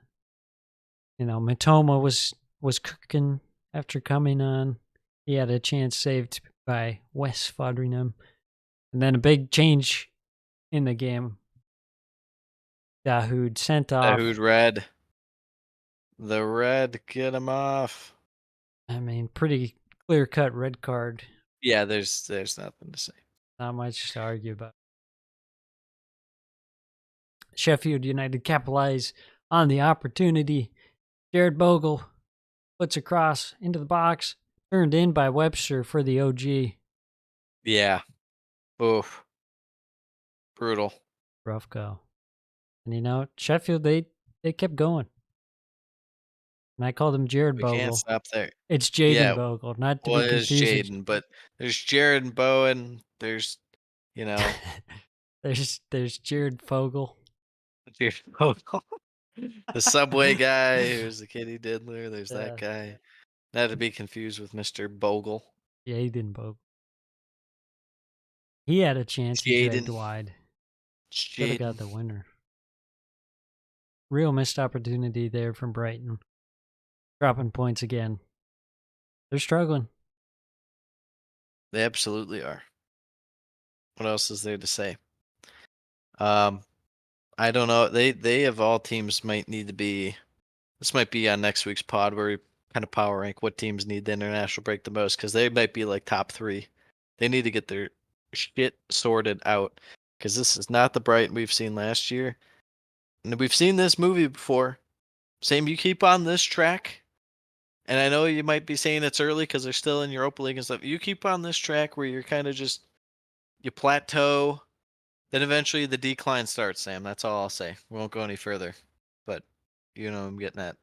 Matoma was cooking after coming on. He had a chance saved by Wes Fodringham. And then a big change in the game. Dahoud sent off. Dahoud red. The red, get him off. I mean, pretty clear-cut red card. Yeah, there's nothing to say. Not much to argue about. Sheffield United capitalize on the opportunity. Jared Bogle puts a cross into the box, turned in by Webster for the OG. Yeah. Oof. Brutal. Rough go. And Sheffield, they kept going. And I called him Jared We Bogle. can't stop there. It's Jaden Yeah. Bogle, not to Well, be it is confused. Jaden, but there's Jared and Bowen. There's, there's Jared Fogle. Jared Bogle. The Subway guy who's the Kitty Diddler. There's that guy. Not to be confused with Mr. Bogle. Jaden Bogle. He had a chance. He dragged wide. Could have got the winner. Real missed opportunity there from Brighton. Dropping points again. They're struggling. They absolutely are. What else is there to say? I don't know. They of all teams might need to be. This might be on next week's pod where we kind of power rank what teams need the international break the most, because they might be like top 3. They need to get their shit sorted out, because this is not the Brighton we've seen last year, and we've seen this movie before. Same, you keep on this track, and I know you might be saying it's early because they're still in Europa League and stuff. You keep on this track where you're kind of just you plateau. Then eventually the decline starts, Sam. That's all I'll say. We won't go any further. But, I'm getting at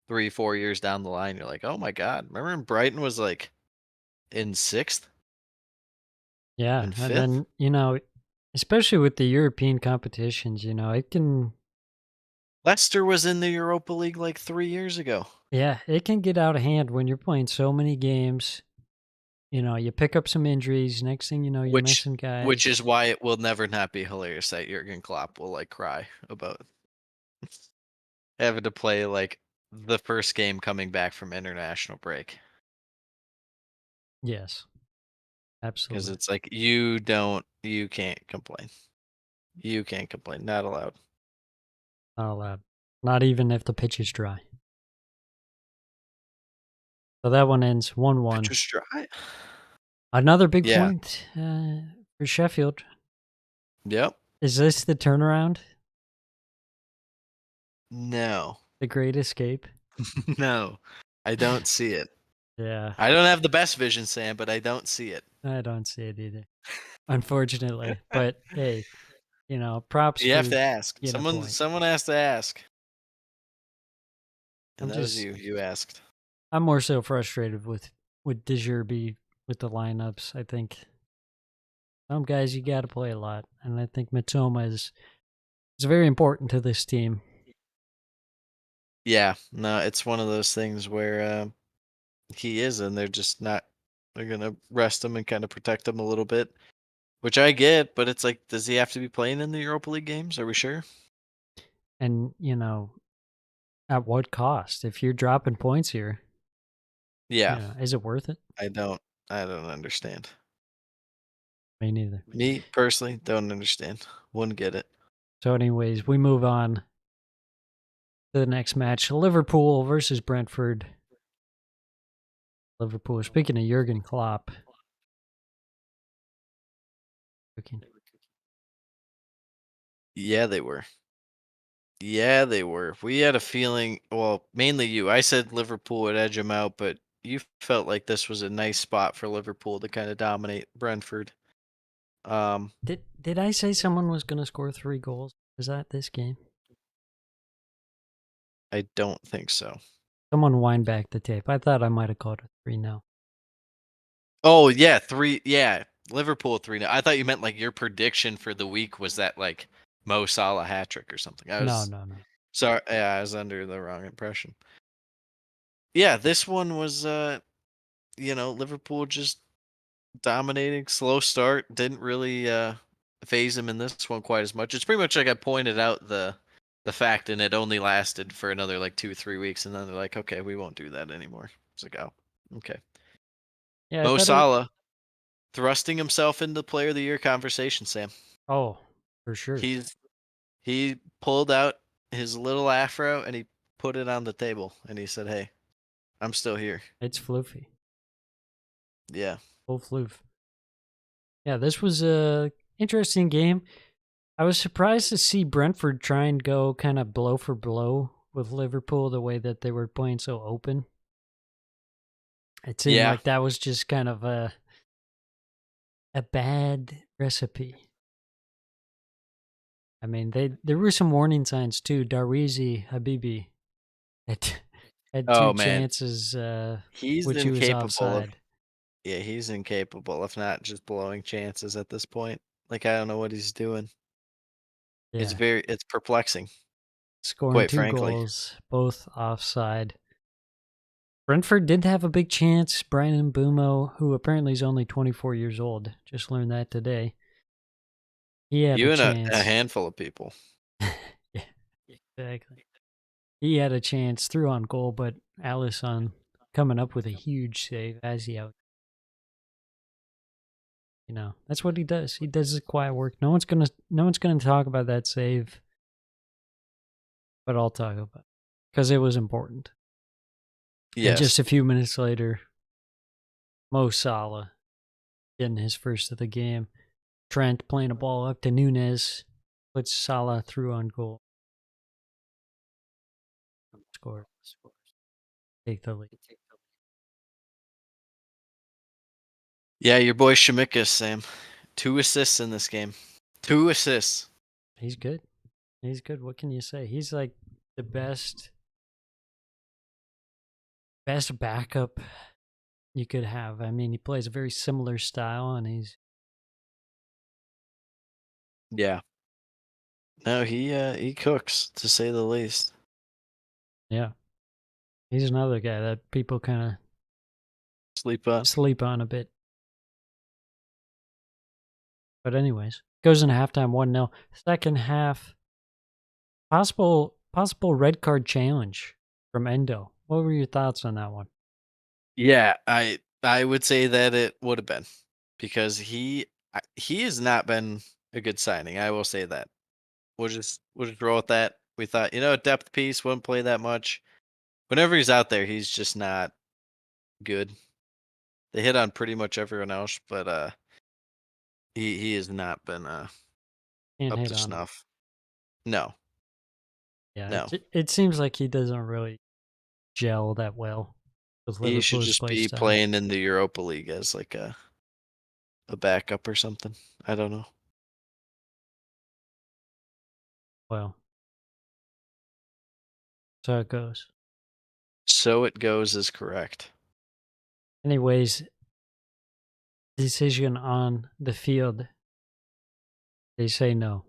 3-4 years down the line. You're like, oh my God. Remember when Brighton was like in 6th? Yeah. And And 5th? then, especially with the European competitions, it can. Leicester was in the Europa League like 3 years ago. Yeah, it can get out of hand when you're playing so many games. You pick up some injuries. Next thing you know, you're missing guys. Which is why it will never not be hilarious that Jurgen Klopp will like cry about having to play like the first game coming back from international break. Yes, absolutely. Because it's like you can't complain. You can't complain. Not allowed. Not allowed. Not even if the pitch is dry. So that one ends 1-1. Just dry. Another big point for Sheffield. Yep. Is this the turnaround? No. The Great Escape? No. I don't see it. Yeah. I don't have the best vision, Sam, but I don't see it. I don't see it either. Unfortunately. But hey, props. You have to ask. Someone has to ask. And that was you. You asked. I'm more so frustrated with De Zerbi with the lineups. I think some guys you got to play a lot, and I think Matoma is very important to this team. Yeah, no, it's one of those things where he is, and they're just not. They're gonna rest him and kind of protect him a little bit, which I get. But it's like, does he have to be playing in the Europa League games? Are we sure? And at what cost? If you're dropping points here, yeah, is it worth it? I don't understand. Me neither. Me personally don't understand. Wouldn't get it. So, anyways, we move on to the next match: Liverpool versus Brentford. Liverpool. Speaking of Jurgen Klopp. Yeah, they were. Yeah, they were. We had a feeling, well, mainly you. I said Liverpool would edge them out, but you felt like this was a nice spot for Liverpool to kind of dominate Brentford. Did I say someone was going to score 3 goals? Is that this game? I don't think so. Someone wind back the tape. I thought I might have called it 3-0. Oh, yeah, 3. Yeah, Liverpool 3-0. I thought you meant like your prediction for the week was that like Mo Salah hat trick or something. No. Sorry, yeah, I was under the wrong impression. Yeah, this one was Liverpool just dominating, slow start, didn't really phase him in this one quite as much. It's pretty much like I pointed out the fact, and it only lasted for another like 2 or 3 weeks, and then they're like, okay, we won't do that anymore. It's like, oh, okay. Yeah, I Mo thought it. Salah thrusting himself into Player of the Year conversation, Sam. Oh, for sure. He pulled out his little afro and he put it on the table and he said, "Hey, I'm still here." It's floofy. Yeah. Full floof. Yeah, this was a interesting game. I was surprised to see Brentford try and go kind of blow for blow with Liverpool the way that they were playing so open. It seemed Yeah. like that was just kind of a bad recipe. I mean, there were some warning signs too. Darweezy Habibi had Oh two man, chances, he's which he was incapable of offside. yeah, he's incapable of not just blowing chances at this point. Like I don't know what he's doing. Yeah, It's perplexing, scoring quite 2 frankly. goals, both offside. Brentford did have a big chance. Brian Mbumo, who apparently is only 24 years old, just learned that today. He had a You and a chance. handful of people. Yeah, exactly. He had a chance through on goal, but Alisson coming up with a huge save as he out. That's what he does. He does his quiet work. No one's gonna talk about that save, but I'll talk about it because it was important. And just Yes. a few minutes later, Mo Salah getting his first of the game. Trent playing a ball up to Nunez, puts Salah through on goal. Score. Take the lead. Yeah, your boy Shimikas, Sam. 2 assists in this game. 2 assists. He's good. He's good. What can you say? He's like the best backup you could have. I mean, he plays a very similar style, and Yeah. No, he cooks to say the least. he's another guy that people kind of Sleep on. sleep on a bit. But anyways, goes into halftime 1-0. Second half, possible red card challenge from Endo. What were your thoughts on that one? Yeah, I would say that it would have been because he has not been a good signing. I will say that. We'll just roll with that. We thought, depth piece wouldn't play that much. Whenever he's out there, he's just not good. They hit on pretty much everyone else, but he has not been Can't up hit to on him. snuff. No, Yeah, no. it seems like he doesn't really gel that well with He should Liverpool's just play be style. playing in the Europa League as like a backup or something. I don't know. Well, so it goes. So it goes is correct. Anyways, decision on the field. They say no.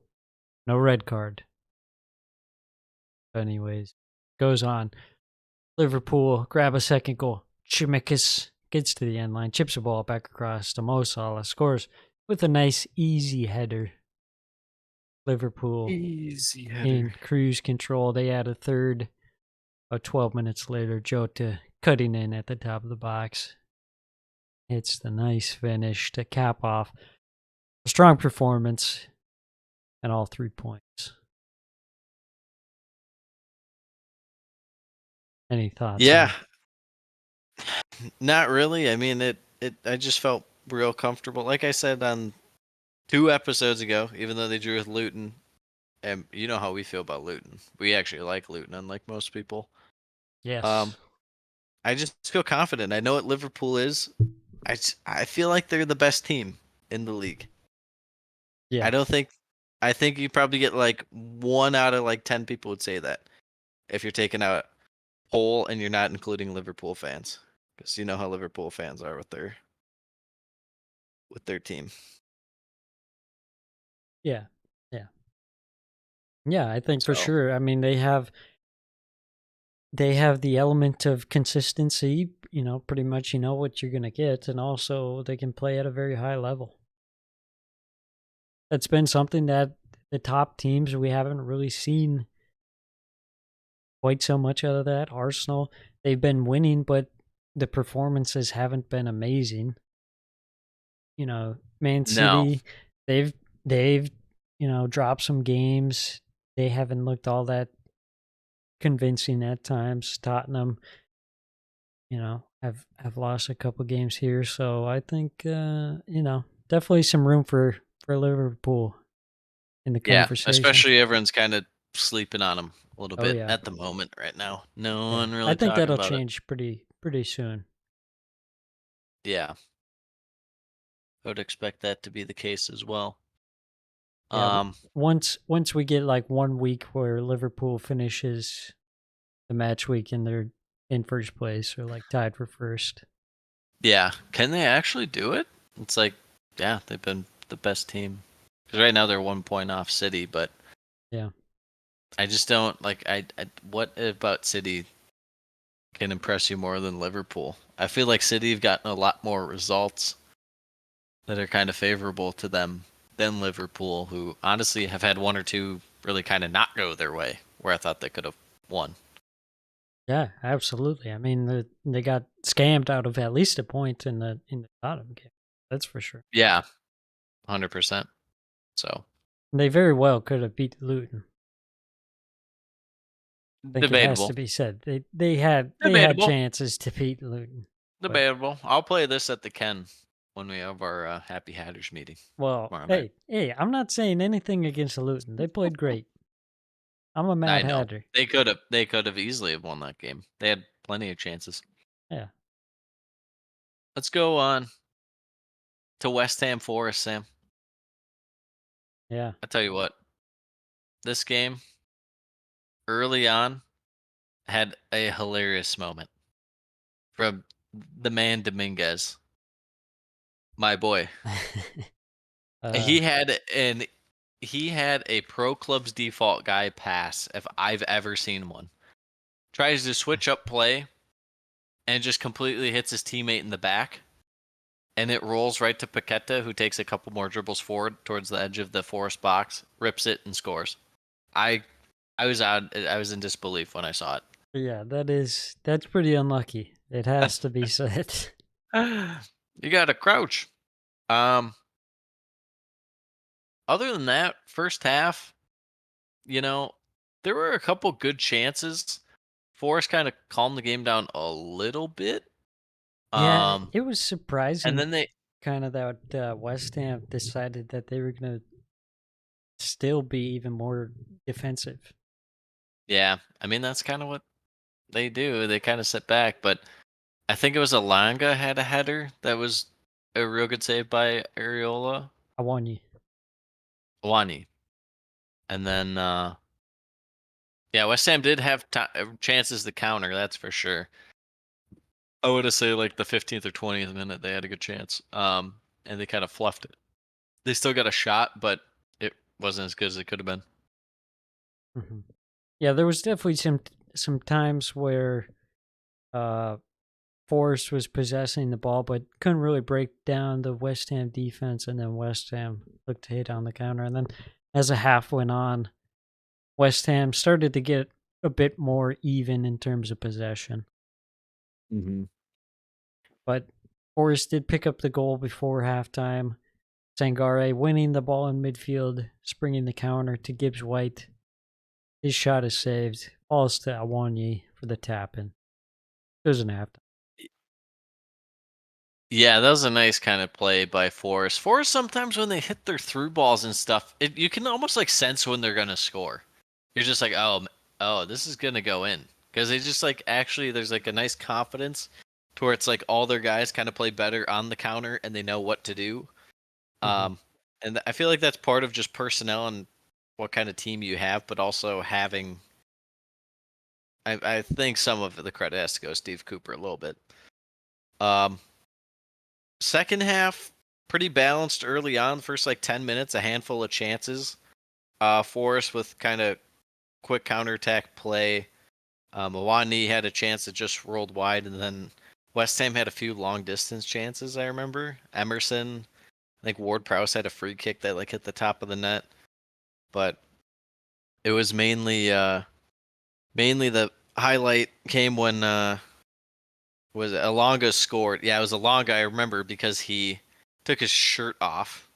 No red card. Anyways, goes on. Liverpool grab a second goal. Chimikas gets to the end line, chips the ball back across to Mo Salah, scores with a nice easy header. Liverpool Easy in cruise control. They add a third. 12 minutes later, Jota cutting in at the top of the box. It's the nice finish to cap off a strong performance and all 3 points. Any thoughts? Yeah. Not really. I mean, I just felt real comfortable. Like I said on 2 episodes ago, even though they drew with Luton, and you know how we feel about Luton. We actually like Luton, unlike most people. Yes. I just feel confident. I know what Liverpool is. I feel like they're the best team in the league. Yeah. I think you probably get like 1 out of like 10 people would say that if you're taking out poll and you're not including Liverpool fans, because you know how Liverpool fans are with their team. Yeah. Yeah. Yeah, I think for So sure. I mean, they have the element of consistency, pretty much you know what you're going to get, and also they can play at a very high level. That's been something that the top teams, we haven't really seen quite so much out of that. Arsenal, they've been winning, but the performances haven't been amazing. Man no, City, they've dropped some games. They haven't looked all that convincing at times. Tottenham, have lost a couple games here, so I think definitely some room for Liverpool in the yeah, conversation. especially everyone's kind of sleeping on them a little Oh bit yeah, at the moment right now. No yeah. one I really think talking that'll about it. change pretty soon. Yeah, I would expect that to be the case as well. Yeah, Um, once we get like 1 week where Liverpool finishes the match week and they're in first place or like tied for first. yeah, can they actually do it? It's like, yeah, they've been the best team because right now they're 1 point off City, but Yeah. I just don't like. What about City can impress you more than Liverpool? I feel like City have gotten a lot more results that are kind of favorable to them than Liverpool, who honestly have had one or two really kind of not go their way, where I thought they could have won. Yeah, absolutely. I mean, they got scammed out of at least a point in the Tottenham game. That's for sure. Yeah, 100%. So They very well could have beat Luton. I think it has to debatable, be said. They had debatable, chances to beat Luton. But debatable. I'll play this at the Ken when we have our Happy Hatters meeting well, tomorrow night. hey, I'm not saying anything against Luton. They played great. I'm a I Mad know Hatter. they could have easily have won that game. They had plenty of chances. Yeah, Let's go on to West Ham Forest, Sam. yeah. I tell you what, this game early on had a hilarious moment from the man Dominguez, my boy. uh, He had an he had a pro club's default guy pass if I've ever seen one. Tries to switch up play and just completely hits his teammate in the back. And it rolls right to Paqueta, who takes a couple more dribbles forward towards the edge of the Forest box, rips it, and scores. I I was out. I was in disbelief when I saw yeah, that's pretty unlucky. It has to be said. it. You got to crouch. Um, Other than that, first half, you know, there were a couple good chances. Forest kind of calmed the game down a little bit. Yeah, Um, it was and surprising then they, kind of that West Ham decided that they were going to still be even more defensive. yeah, I mean that's kind of what they do. They kind of sit back, but I think it was Alanga had a header that was a real good save by Areola I won you. Wani, and then yeah, West Ham did have chances to counter. That's for sure. I would have say like the 15th or 20th minute they had a good chance. And they kind of fluffed it. They still got a shot, but it wasn't as good as it could have been. Hmm. Yeah, there was definitely some times where uh, Forrest was possessing the ball, but couldn't really break down the West Ham defense, and then West Ham looked to hit on the counter. And then as the half went on, West Ham started to get a bit more even in terms of possession. Mm-hmm. But Forrest did pick up the goal before halftime. Sangare winning the ball in midfield, springing the counter to Gibbs White. His shot is saved. Falls to Awanyi for the tap in. Doesn't have to. Yeah, that was a nice kind of play by Forrest. Forrest sometimes when they hit their through balls and stuff, you can almost like sense when they're gonna score. You're just like, oh, this is gonna go in because they just like actually there's like a nice confidence to where it's like all their guys kind of play better on the counter and they know what to do. Mm-hmm. Um, and I feel like that's part of just personnel and what kind of team you have, but also having. I think some of the credit has to go to Steve Cooper a little bit. Um, Second half, pretty balanced early on. First like 10 minutes, a handful of chances. Forest with kind of quick counterattack play. Awani had a chance that just rolled wide, and then West Ham had a few long distance chances. I remember Emerson. I think Ward Prowse had a free kick that like hit the top of the net, but it was mainly the highlight came when was it Alonga scored. Yeah, it was Alonga. I remember because he took his shirt off.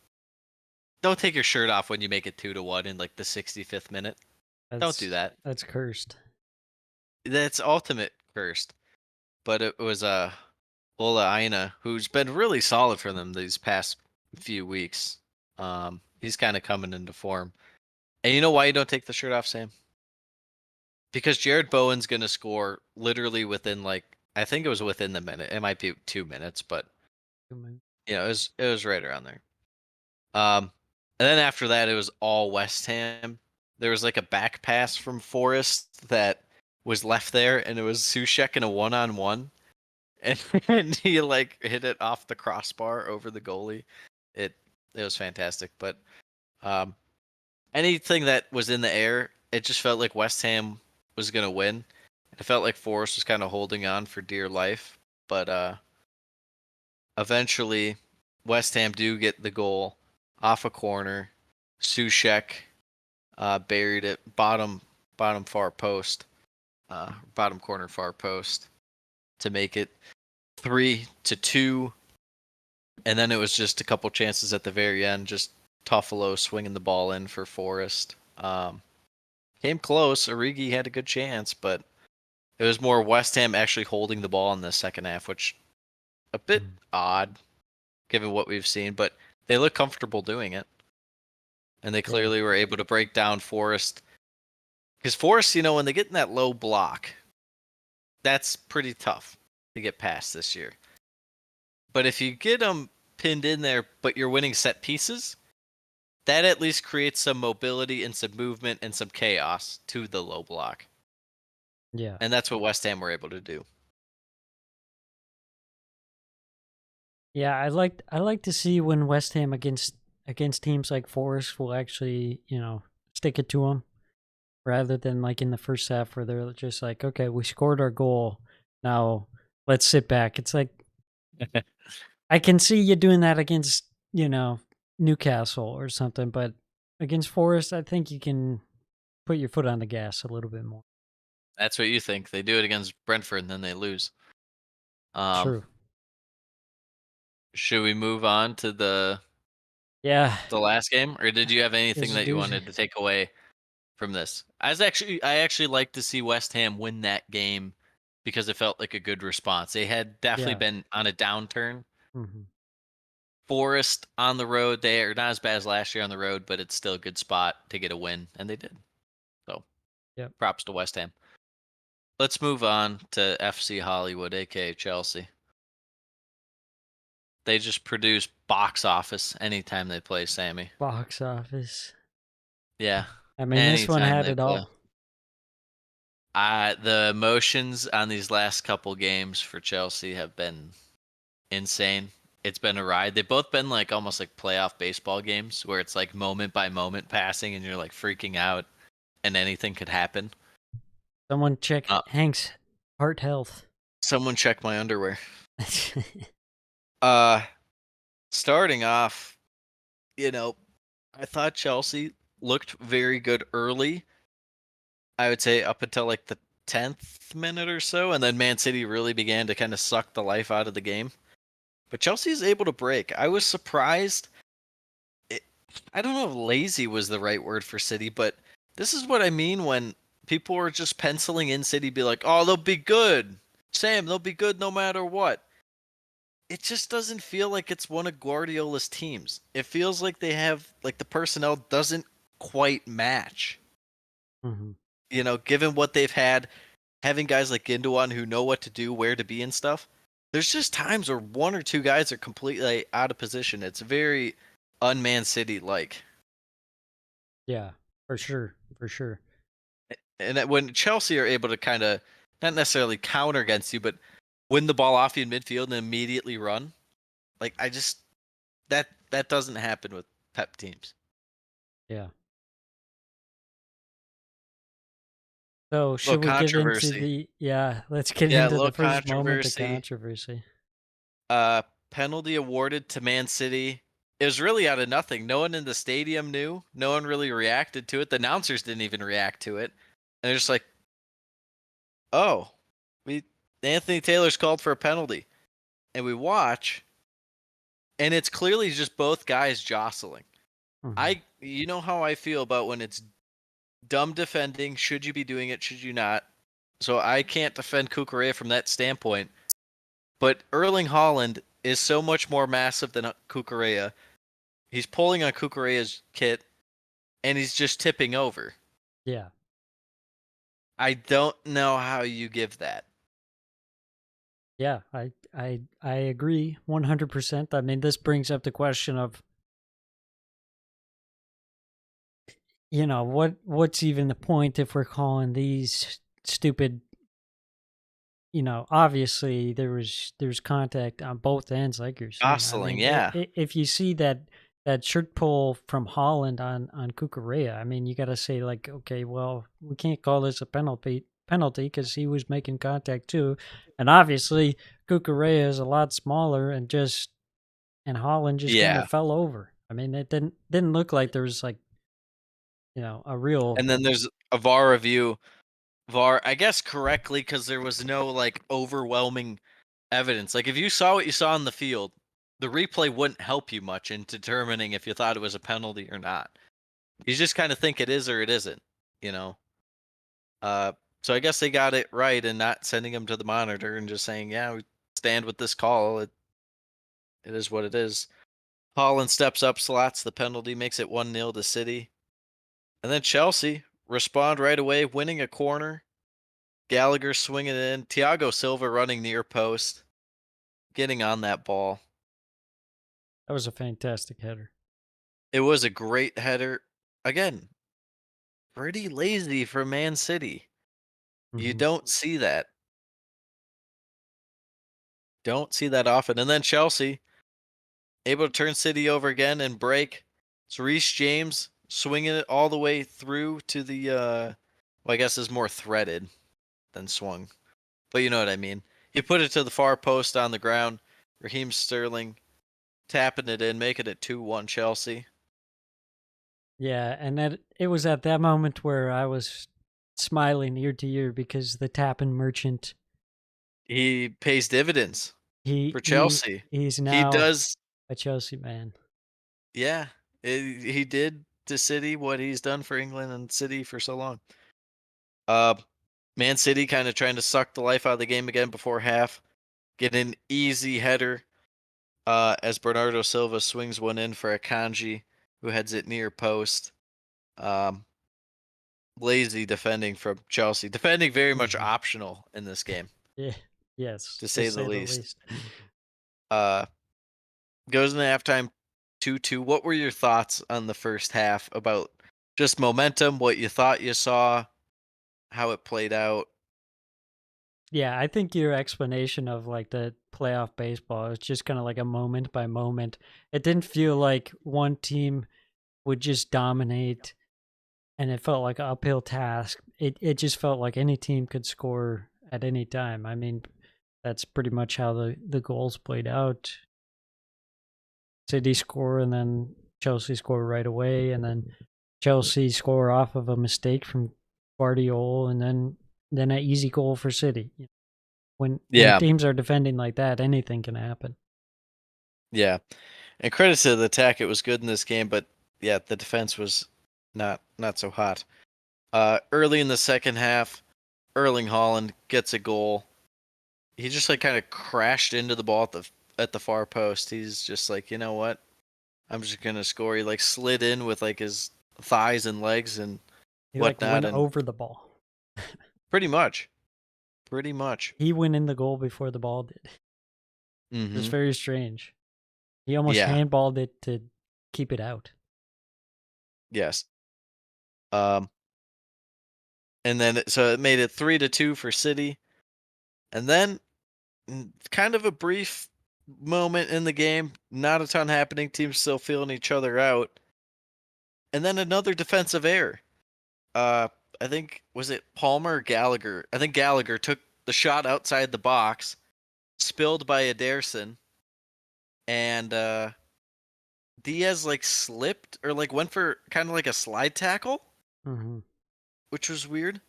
Don't take your shirt off when you make it 2-1 in like the 65th minute. Don't do that. That's cursed. That's ultimate cursed. But it was Ola Aina, who's been really solid for them these past few weeks. He's kind of coming into form. And you know why you don't take the shirt off, Sam? Because Jared Bowen's gonna score literally within like I think it was within the minute. It might be 2 minutes, but it was right around there. And then after that, it was all West Ham. There was like a back pass from Forest that was left there, and it was Sushek in a one-on-one, and he like hit it off the crossbar over the goalie. It was fantastic, but um, anything that was in the air, it just felt like West Ham was gonna win. It felt like Forest was kind of holding on for dear life, but eventually West Ham do get the goal off a corner. Sushek buried it bottom far post, bottom corner far post to make it 3-2. And then it was just a couple chances at the very end, just Toffolo swinging the ball in for Forest. Came close. Origi had a good chance, but it was more West Ham actually holding the ball in the second half, which a bit odd given what we've seen, but they look comfortable doing it. And they clearly were able to break down Forest. Because Forest, when they get in that low block, that's pretty tough to get past this year. But if you get them pinned in there, but you're winning set pieces, that at least creates some mobility and some movement and some chaos to the low block. Yeah. And that's what West Ham were able to do. Yeah, I like to see when West Ham against teams like Forest will actually, stick it to them rather than like in the first half where they're just like, okay, we scored our goal. Now let's sit back. It's like I can see you doing that against, Newcastle or something, but against Forest, I think you can put your foot on the gas a little bit more. That's what you think. They do it against Brentford and then they lose. True. Should we move on to the last game, or did you have anything that you wanted to take away from this? I actually like to see West Ham win that game because it felt like a good response. They had definitely been on a downturn. Mm-hmm. Forest on the road, they are not as bad as last year on the road, but it's still a good spot to get a win, and they did. So, props to West Ham. Let's move on to FC Hollywood, aka Chelsea. They just produce box office anytime they play, Sammy. Box office. Yeah. I mean, this one had it all. The emotions on these last couple games for Chelsea have been insane. It's been a ride. They've both been like almost like playoff baseball games where it's like moment by moment passing and you're like freaking out and anything could happen. Someone check Hank's heart health. Someone check my underwear. Starting off, I thought Chelsea looked very good early. I would say up until like the 10th minute or so, and then Man City really began to kind of suck the life out of the game. But Chelsea is able to break. I was surprised. I don't know if lazy was the right word for City, but this is what I mean when people were just penciling in City, be like, oh, they'll be good. Sam, they'll be good no matter what. It just doesn't feel like it's one of Guardiola's teams. It feels like they have, like the personnel doesn't quite match. Mm-hmm. Given what they've had, having guys like Gundogan who know what to do, where to be and stuff, there's just times where one or two guys are completely out of position. It's very unmanned City-like. Yeah, for sure. For sure. And when Chelsea are able to kind of, not necessarily counter against you, but win the ball off you in midfield and immediately run, like that doesn't happen with Pep teams. Yeah. So should we get into controversy. let's get Yeah, a into little the first moment of controversy. controversy. Penalty awarded to Man City. It was really out of nothing. No one in the stadium knew. No one really reacted to it. The announcers didn't even react to it. And they're just like, "Oh, we Anthony Taylor's called for a penalty." And we watch, and it's clearly just both guys jostling. Mhm. You know how I feel about when it's dumb defending. Should you be doing it? Should you not? So I can't defend Kukurea from that standpoint. But Erling Haaland is so much more massive than Kukurea. He's pulling on Kukurea's kit, and he's just tipping over. Yeah. I don't know how you give that. Yeah, I agree 100%. I mean, this brings up the question of, what's even the point if we're calling these stupid, obviously there's contact on both ends, like you're saying. I Jostling, mean, yeah. if you see that shirt pull from Holland on Cucurella, I mean, you got to say, like, okay, well, we can't call this a penalty because he was making contact too, and obviously Cucurella is a lot smaller, and Holland just kind Yeah. of fell over. I mean, it didn't look like there was, like, a real. And then there's a VAR review. VAR, I guess correctly, because there was no like overwhelming evidence. Like if you saw what you saw in the field, the replay wouldn't help you much in determining if you thought it was a penalty or not. You just kind of think it is or it isn't, you know. Uh, so I guess they got it right in not sending him to the monitor and just saying, "Yeah, we stand with this call. It is what it is." Holland steps up, slots the penalty, makes it 1-0 to City. And then Chelsea respond right away, winning a corner. Gallagher swinging it in. Thiago Silva running near post, getting on that ball. That was a fantastic header. It was a great header. Again, pretty lazy for Man City. You Mhm. don't see that. Don't see that often. And then Chelsea able to turn City over again and break. So Reece James swinging it all the way through to the, well, I guess is more threaded than swung. But you know what I mean. He put it to the far post on the ground. Raheem Sterling tapping it in, making it 2-1 Chelsea. Yeah, and that it was at that moment where I was smiling ear to ear because the Tappan merchant, He pays dividends he for he Chelsea. he's He now does, a Chelsea man. yeah. He did to City what he's done for England and City for so long. Uh, Man City kind of trying to suck the life out of the game again before half. Get an easy header as Bernardo Silva swings one in for Akanji, who heads it near post. Um, Lazy defending from Chelsea. Defending very much Mhm. optional in this game, Yeah, yes, to to say the say the least. least. Uh, Goes into halftime 2-2. What were your thoughts on the first half about just momentum, what you thought you saw, how it played out? Yeah, I think your explanation of, like, the playoff baseball is just kind of like a moment by moment. It didn't feel like one team would just dominate and it felt like an uphill task. It just felt like any team could score at any time. I mean, that's pretty much how the goals played out. City score and then Chelsea score right away, and then Chelsea score off of a mistake from Guardiola, and then an easy goal for City. When Yeah, teams are defending like that, anything can happen. yeah. And credit to the attack, it was good in this game, but yeah, the defense was not so hot. Early in the second half, Erling Haaland gets a goal. He just like kind of crashed into the ball at the far post. He's just like, you know what? I'm just gonna score. He like slid in with like his thighs and legs and He, like, whatnot, went and over the ball. pretty much, pretty much. He went in the goal before the ball did. It was Mm-hmm. very strange. He almost Yeah. handballed it to keep it out. Yes. Um. And then so it made it 3-2 for City, and then kind of a brief moment in the game. Not a ton happening. Teams still feeling each other out, and then another defensive error. I think was it Palmer or Gallagher? I think Gallagher took the shot outside the box, spilled by Ederson, and Diaz like slipped or like went for kind of like a slide tackle, Mm-hmm. which was weird.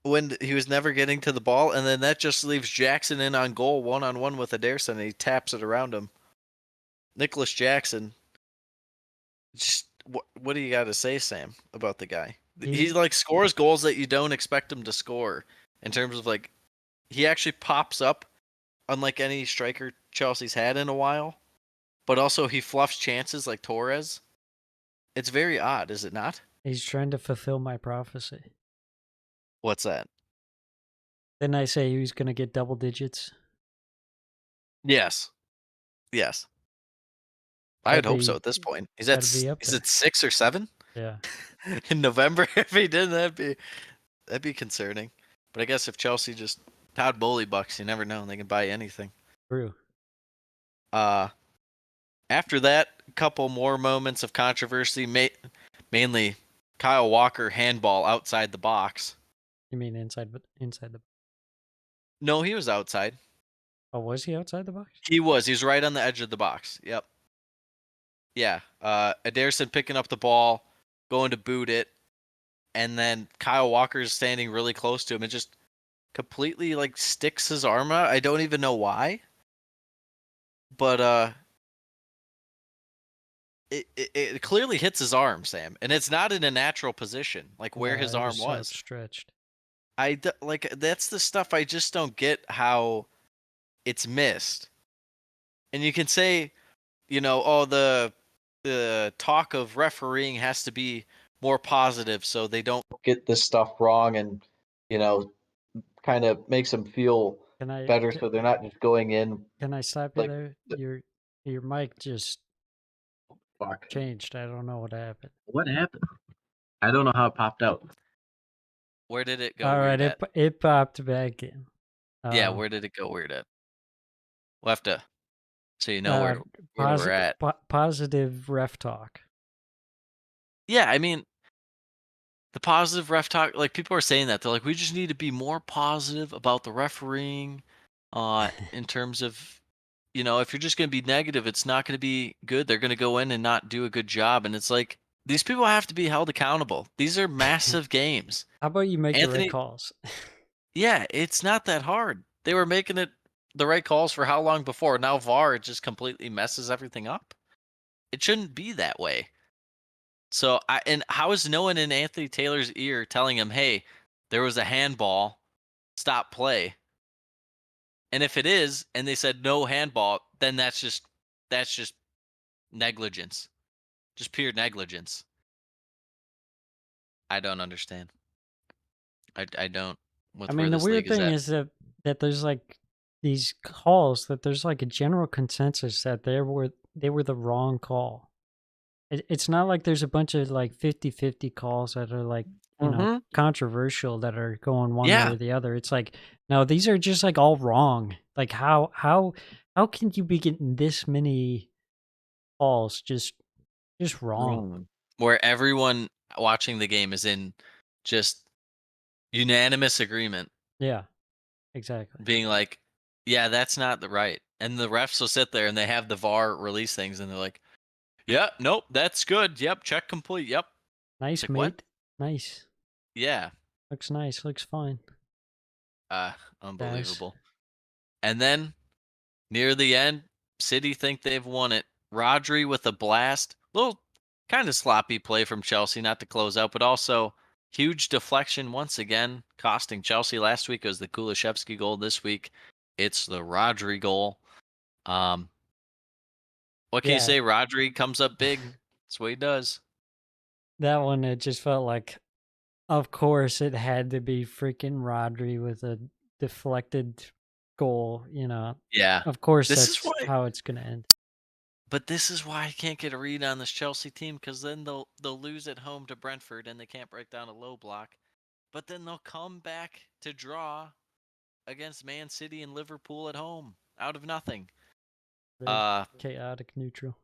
When he was never getting to the ball, and then that just leaves Jackson in on goal, 1-on-1 with Ederson, and he taps it around him. Nicholas Jackson. Just what do you got to say, Sam, about the guy? He like scores goals that you don't expect him to score. In terms of like, he actually pops up, unlike any striker Chelsea's had in a while. But also he fluffs chances like Torres. It's very odd, is it not? He's trying to fulfill my prophecy. What's that? Didn't I say he was going to get double digits? Yes. Yes. I'd hope so at this point. He's at be up is there. it 6 or 7? Yeah. In November, if he did, that'd be concerning. But I guess if Chelsea just Todd Bowley bucks, you never know. They can buy anything. True. After that, a couple more moments of controversy. Mainly Kyle Walker handball outside the box. You mean inside the? No, he was outside. Oh, was he outside the box? He was. He was right on the edge of the box. Yep. Yeah. Ederson picking up the ball, going to boot it, and then Kyle Walker's standing really close to him and just completely like sticks his arm out. I don't even know why. But it clearly hits his arm, Sam, and it's not in a natural position, like where his arm was. Outstretched. Like that's the stuff I just don't get how it's missed. And you can say, oh, the talk of refereeing has to be more positive so they don't get this stuff wrong, and kind of makes them feel better so they're not just going in. Can I stop you there? Your mic just changed. I don't know what happened. What happened? I don't know how it popped out. Where did it go? All right, it popped back in. Yeah, where did it go weird at? We'll have to, so you know where we're at. Positive ref talk. Yeah, I mean, the positive ref talk, like people are saying that. They're like, we just need to be more positive about the refereeing in terms of, if you're just going to be negative, it's not going to be good. They're going to go in and not do a good job. And it's like, these people have to be held accountable. These are massive games. How about you make the right calls? Yeah, it's not that hard. They were making it the right calls for how long before? Now VAR just completely messes everything up. It shouldn't be that way. So and how is no one in Anthony Taylor's ear telling him, "Hey, there was a handball, stop play"? And if it is, and they said no handball, then that's just negligence, just pure negligence. I don't understand. I don't. I mean, the weird thing is that there's like these calls that there's like a general consensus that they were the wrong call. It's not like there's a bunch of like 50-50 calls that are like, controversial that are going one way or the other. It's like, no, these are just like all wrong. Like how can you be getting this many calls just wrong? Where everyone watching the game is in just unanimous agreement. Yeah, exactly. Being like, yeah, that's not the right. And the refs will sit there and they have the VAR release things and they're like, yeah, nope, that's good. Yep, check complete. Yep. Nice, like, mate. what? Nice. Yeah. Looks nice. Looks fine. Unbelievable. And then near the end, City think they've won it. Rodri with a blast. Little kind of sloppy play from Chelsea, not to close out, but also huge deflection once again, costing Chelsea. Last week it was the Kulishevsky goal. This week it's the Rodri goal. What can you say? Rodri comes up big. That's what he does. That one, it just felt like, of course, it had to be freaking Rodri with a deflected goal, Yeah. Of course, that's how it's going to end. But this is why I can't get a read on this Chelsea team, because then they'll lose at home to Brentford and they can't break down a low block. But then they'll come back to draw against Man City and Liverpool at home out of nothing. Chaotic neutral.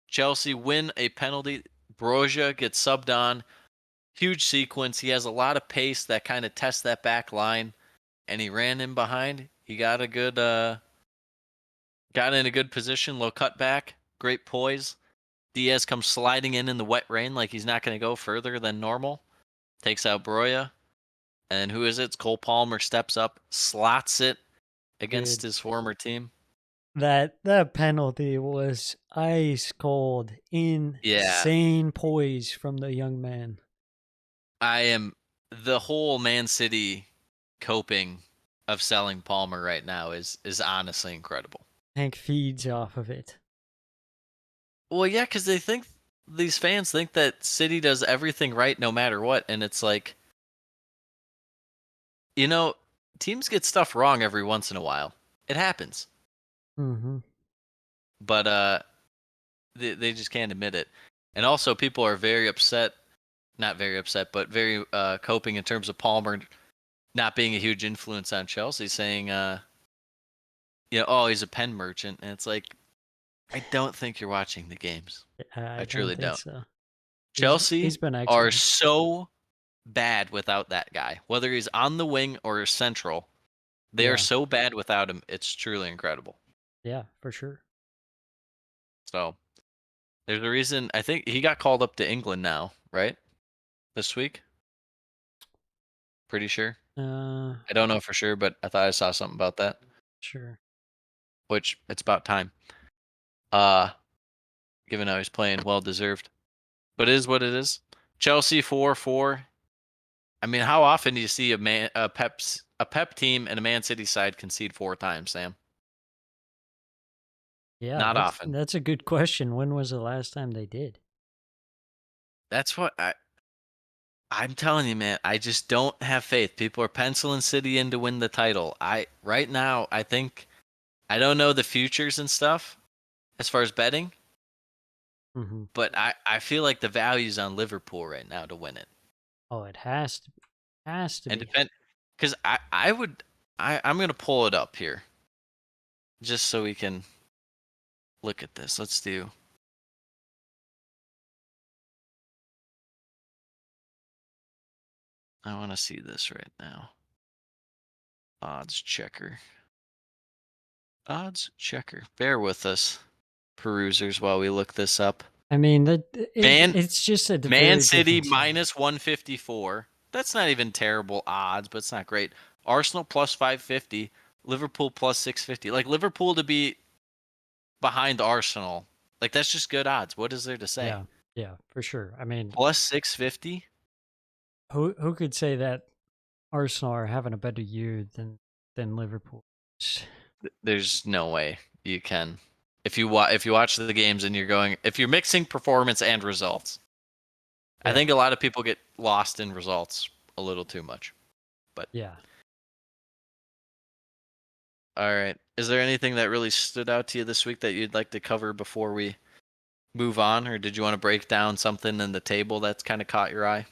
Chelsea win a penalty. Broja gets subbed on. huge sequence. He has a lot of pace that kind of tests that back line, and he ran in behind. He got a good got in a good position, low cutback, great poise. Diaz comes sliding in the wet rain like he's not going to go further than normal. Takes out Broya. And who is it? It's Cole Palmer steps up, slots it against Dude. his former team. That penalty was ice cold, Yeah. insane poise from the young man. The whole Man City coping of selling Palmer right now is honestly incredible. Hank feeds off of it. Well, yeah, because these fans think that City does everything right no matter what, and it's like, teams get stuff wrong every once in a while. It happens. Mm-hmm. But they just can't admit it. And also, people are very upset, not very upset, but very coping in terms of Palmer not being a huge influence on Chelsea, saying, oh, he's a pen merchant. And it's like, I don't think you're watching the games. I truly think don't. so. Chelsea He's been are excellent. so bad without that guy. Whether he's on the wing or central, they are so bad without him. It's truly incredible. Yeah, for sure. So there's a reason. I think he got called up to England now, right? This week? Pretty sure. I don't know for sure, but I thought I saw something about that. Sure. Which it's about time. Given how he's playing, well deserved. But it is what it is. Chelsea 4-4. I mean, how often do you see a Pep team and a Man City side concede 4 times, Sam? Yeah, Not often. That's a good question. When was the last time they did? That's what I'm telling you, man. I just don't have faith. People are penciling City in to win the title. Right now, I think I don't know the futures and stuff as far as betting, Mm-hmm. but I feel like the value's on Liverpool right now to win it. Oh, it has to be. And depend, because I'm gonna pull it up here, just so we can look at this. Let's do. I want to see this right now. Odds checker. Odds checker. Bear with us, perusers, while we look this up. I mean, it's just a Man very City different minus 154. That's not even terrible odds, but it's not great. Arsenal plus 550. Liverpool plus 650. Like, Liverpool to be behind Arsenal, like, that's just good odds. What is there to say? Yeah, for sure. I mean, Plus 650. who could say that Arsenal are having a better year than Liverpool? There's no way you can. If you watch the games and if you're mixing performance and results, I think a lot of people get lost in results a little too much. But yeah. All right. Is there anything that really stood out to you this week that you'd like to cover before we move on, or did you want to break down something in the table that's kind of caught your eye?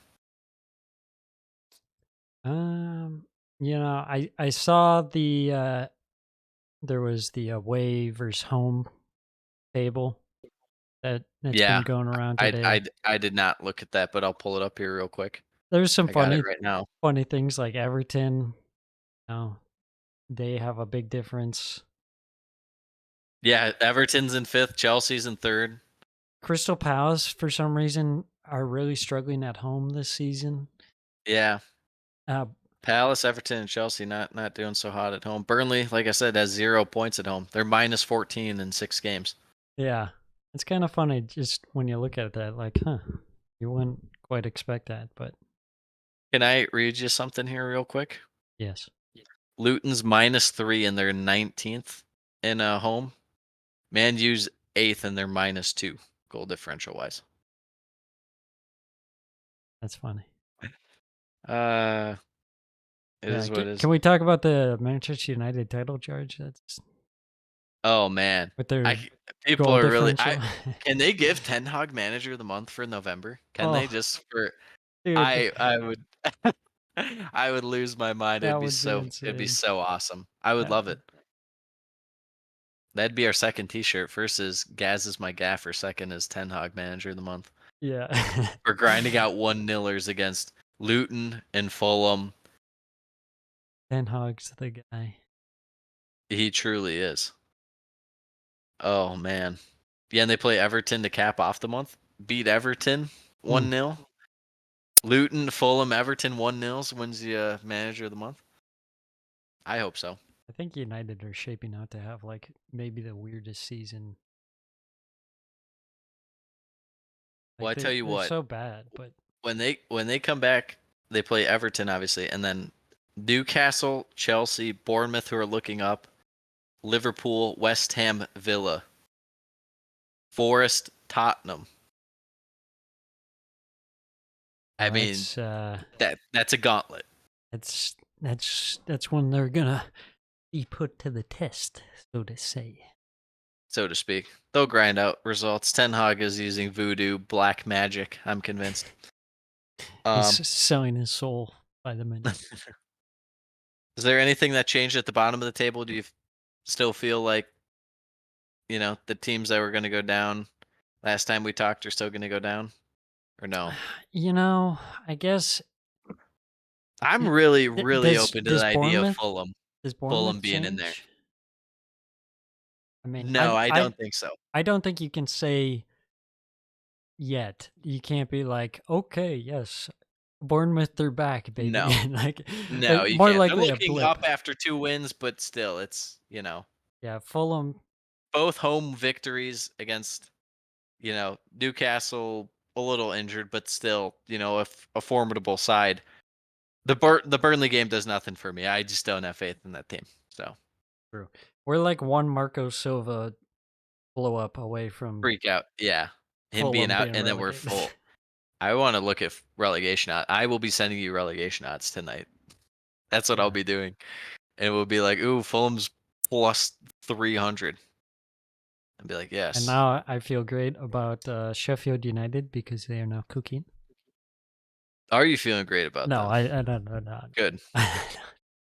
I saw the there was the away versus home table that's been going around today. I did not look at that, but I'll pull it up here real quick. There's some I got it right now. funny things like Everton. They have a big difference. Yeah, Everton's in 5th, Chelsea's in 3rd. Crystal Palace, for some reason, are really struggling at home this season. Yeah. Palace, Everton, and Chelsea not doing so hot at home. Burnley, like I said, has 0 points at home. They're minus 14 in 6 games. Yeah. It's kind of funny just when you look at that, like, you wouldn't quite expect that, but. Can I read you something here real quick? Yes. Luton's minus 3 and they're 19th in a home. Man U's 8th and they're minus 2 goal differential wise. That's funny. It is what it is. Can we talk about the Manchester United title charge? Oh man, with their people are really. Can they give Ten Hag Manager of the Month for November? Can they just for? Dude. I would. I would lose my mind. It'd be so awesome. I would love it. That'd be our second T-shirt. First is Gaz is my gaffer. Second is Ten Hag Manager of the Month. Yeah. for grinding out 1-0ers against Luton and Fulham. Ten Hag's the guy. He truly is. Oh man. Yeah, and they play Everton to cap off the month. Beat Everton 1-0. Luton, Fulham, Everton 1-0 wins the manager of the month. I hope so. I think United are shaping out to have like maybe the weirdest season. Well, I Like tell you they're what, so bad, but when they come back, they play Everton obviously, and then Newcastle, Chelsea, Bournemouth, who are looking up, Liverpool, West Ham, Villa, Forest, Tottenham. I mean, that's a gauntlet, that's when they're gonna be put to the test, so to say. so to speak. They'll grind out results. Ten Hag is using voodoo, black magic. I'm convinced. He's selling his soul by the minute. Is there anything that changed at the bottom of the table? Do you still feel like, the teams that were going to go down last time we talked are still going to go down, or no? I guess I'm really, th- really does open to does the idea of Bournemouth does Fulham Bournemouth being in there. change? I mean, No, I don't think so. I don't think you can say yet. You can't be like, okay, yes, Bournemouth, they're back, baby. No. like, No, you more can't. They're likely a looking blip. up after 2 wins, but still, it's, Yeah, Fulham. both home victories against, Newcastle, a little injured, but still, a formidable side. The Burnley game does nothing for me. I just don't have faith in that team. So True. We're like one Marco Silva blow up away from freak out. Yeah. Him being Fulham out, being and then we're relegated. full. I want to look at relegation odds. I will be sending you relegation odds tonight. That's what I'll Yeah. be doing. And it will be like, ooh, Fulham's plus 300. I'd be like, yes. And now I feel great about Sheffield United because they are now cooking. Are you feeling great about No, that? I don't. Good.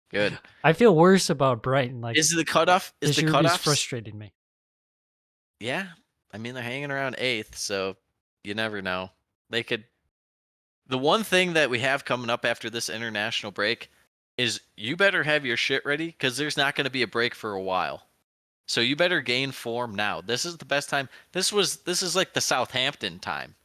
Good. I feel worse about Brighton. Like, Is the cutoff? Is this the year cutoff? frustrating me. Yeah. I mean, they're hanging around 8th, so you never know. They could. The one thing that we have coming up after this international break is you better have your shit ready because there's not going to be a break for a while. So you better gain form now. This is the best time. This is like the Southampton time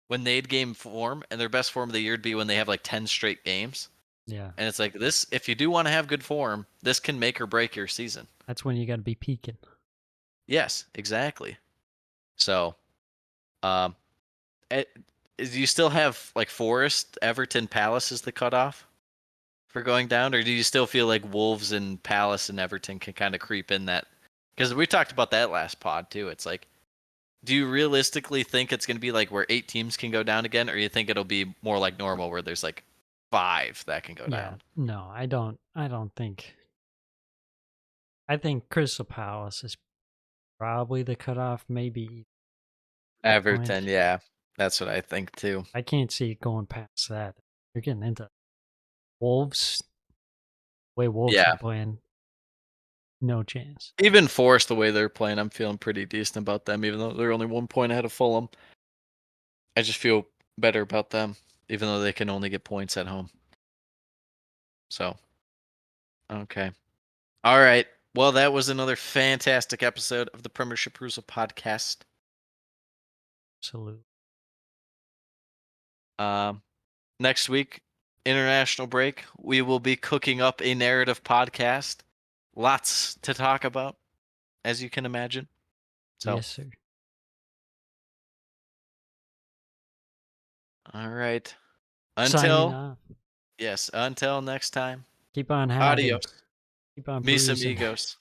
when they'd gain form, and their best form of the year would be when they have like 10 straight games. Yeah. And it's like this, if you do want to have good form, this can make or break your season. That's when you got to be peaking. Yes, exactly. So, do you still have like Forest, Everton, Palace is the cutoff for going down, or do you still feel like Wolves and Palace and Everton can kind of creep in that? Because we talked about that last pod too. It's like, do you realistically think it's going to be like where 8 teams can go down again, or you think it'll be more like normal where there's like 5 that can go down? No, I don't think. I think Crystal Palace is probably the cutoff. Maybe Everton, yeah, that's what I think too. I can't see it going past that. You're getting into Wolves. The way Wolves are playing, no chance. Even Forest, the way they're playing, I'm feeling pretty decent about them, even though they're only 1 point ahead of Fulham. I just feel better about them, even though they can only get points at home. So, okay. All right. Well, that was another fantastic episode of the Premiership Russell podcast. Absolutely. Next week, international break, we will be cooking up a narrative podcast. Lots to talk about, as you can imagine. So, Yes, sir. all right. Signing off. Until next time. Keep on having. Adios. Keep on Mis bruising. amigos.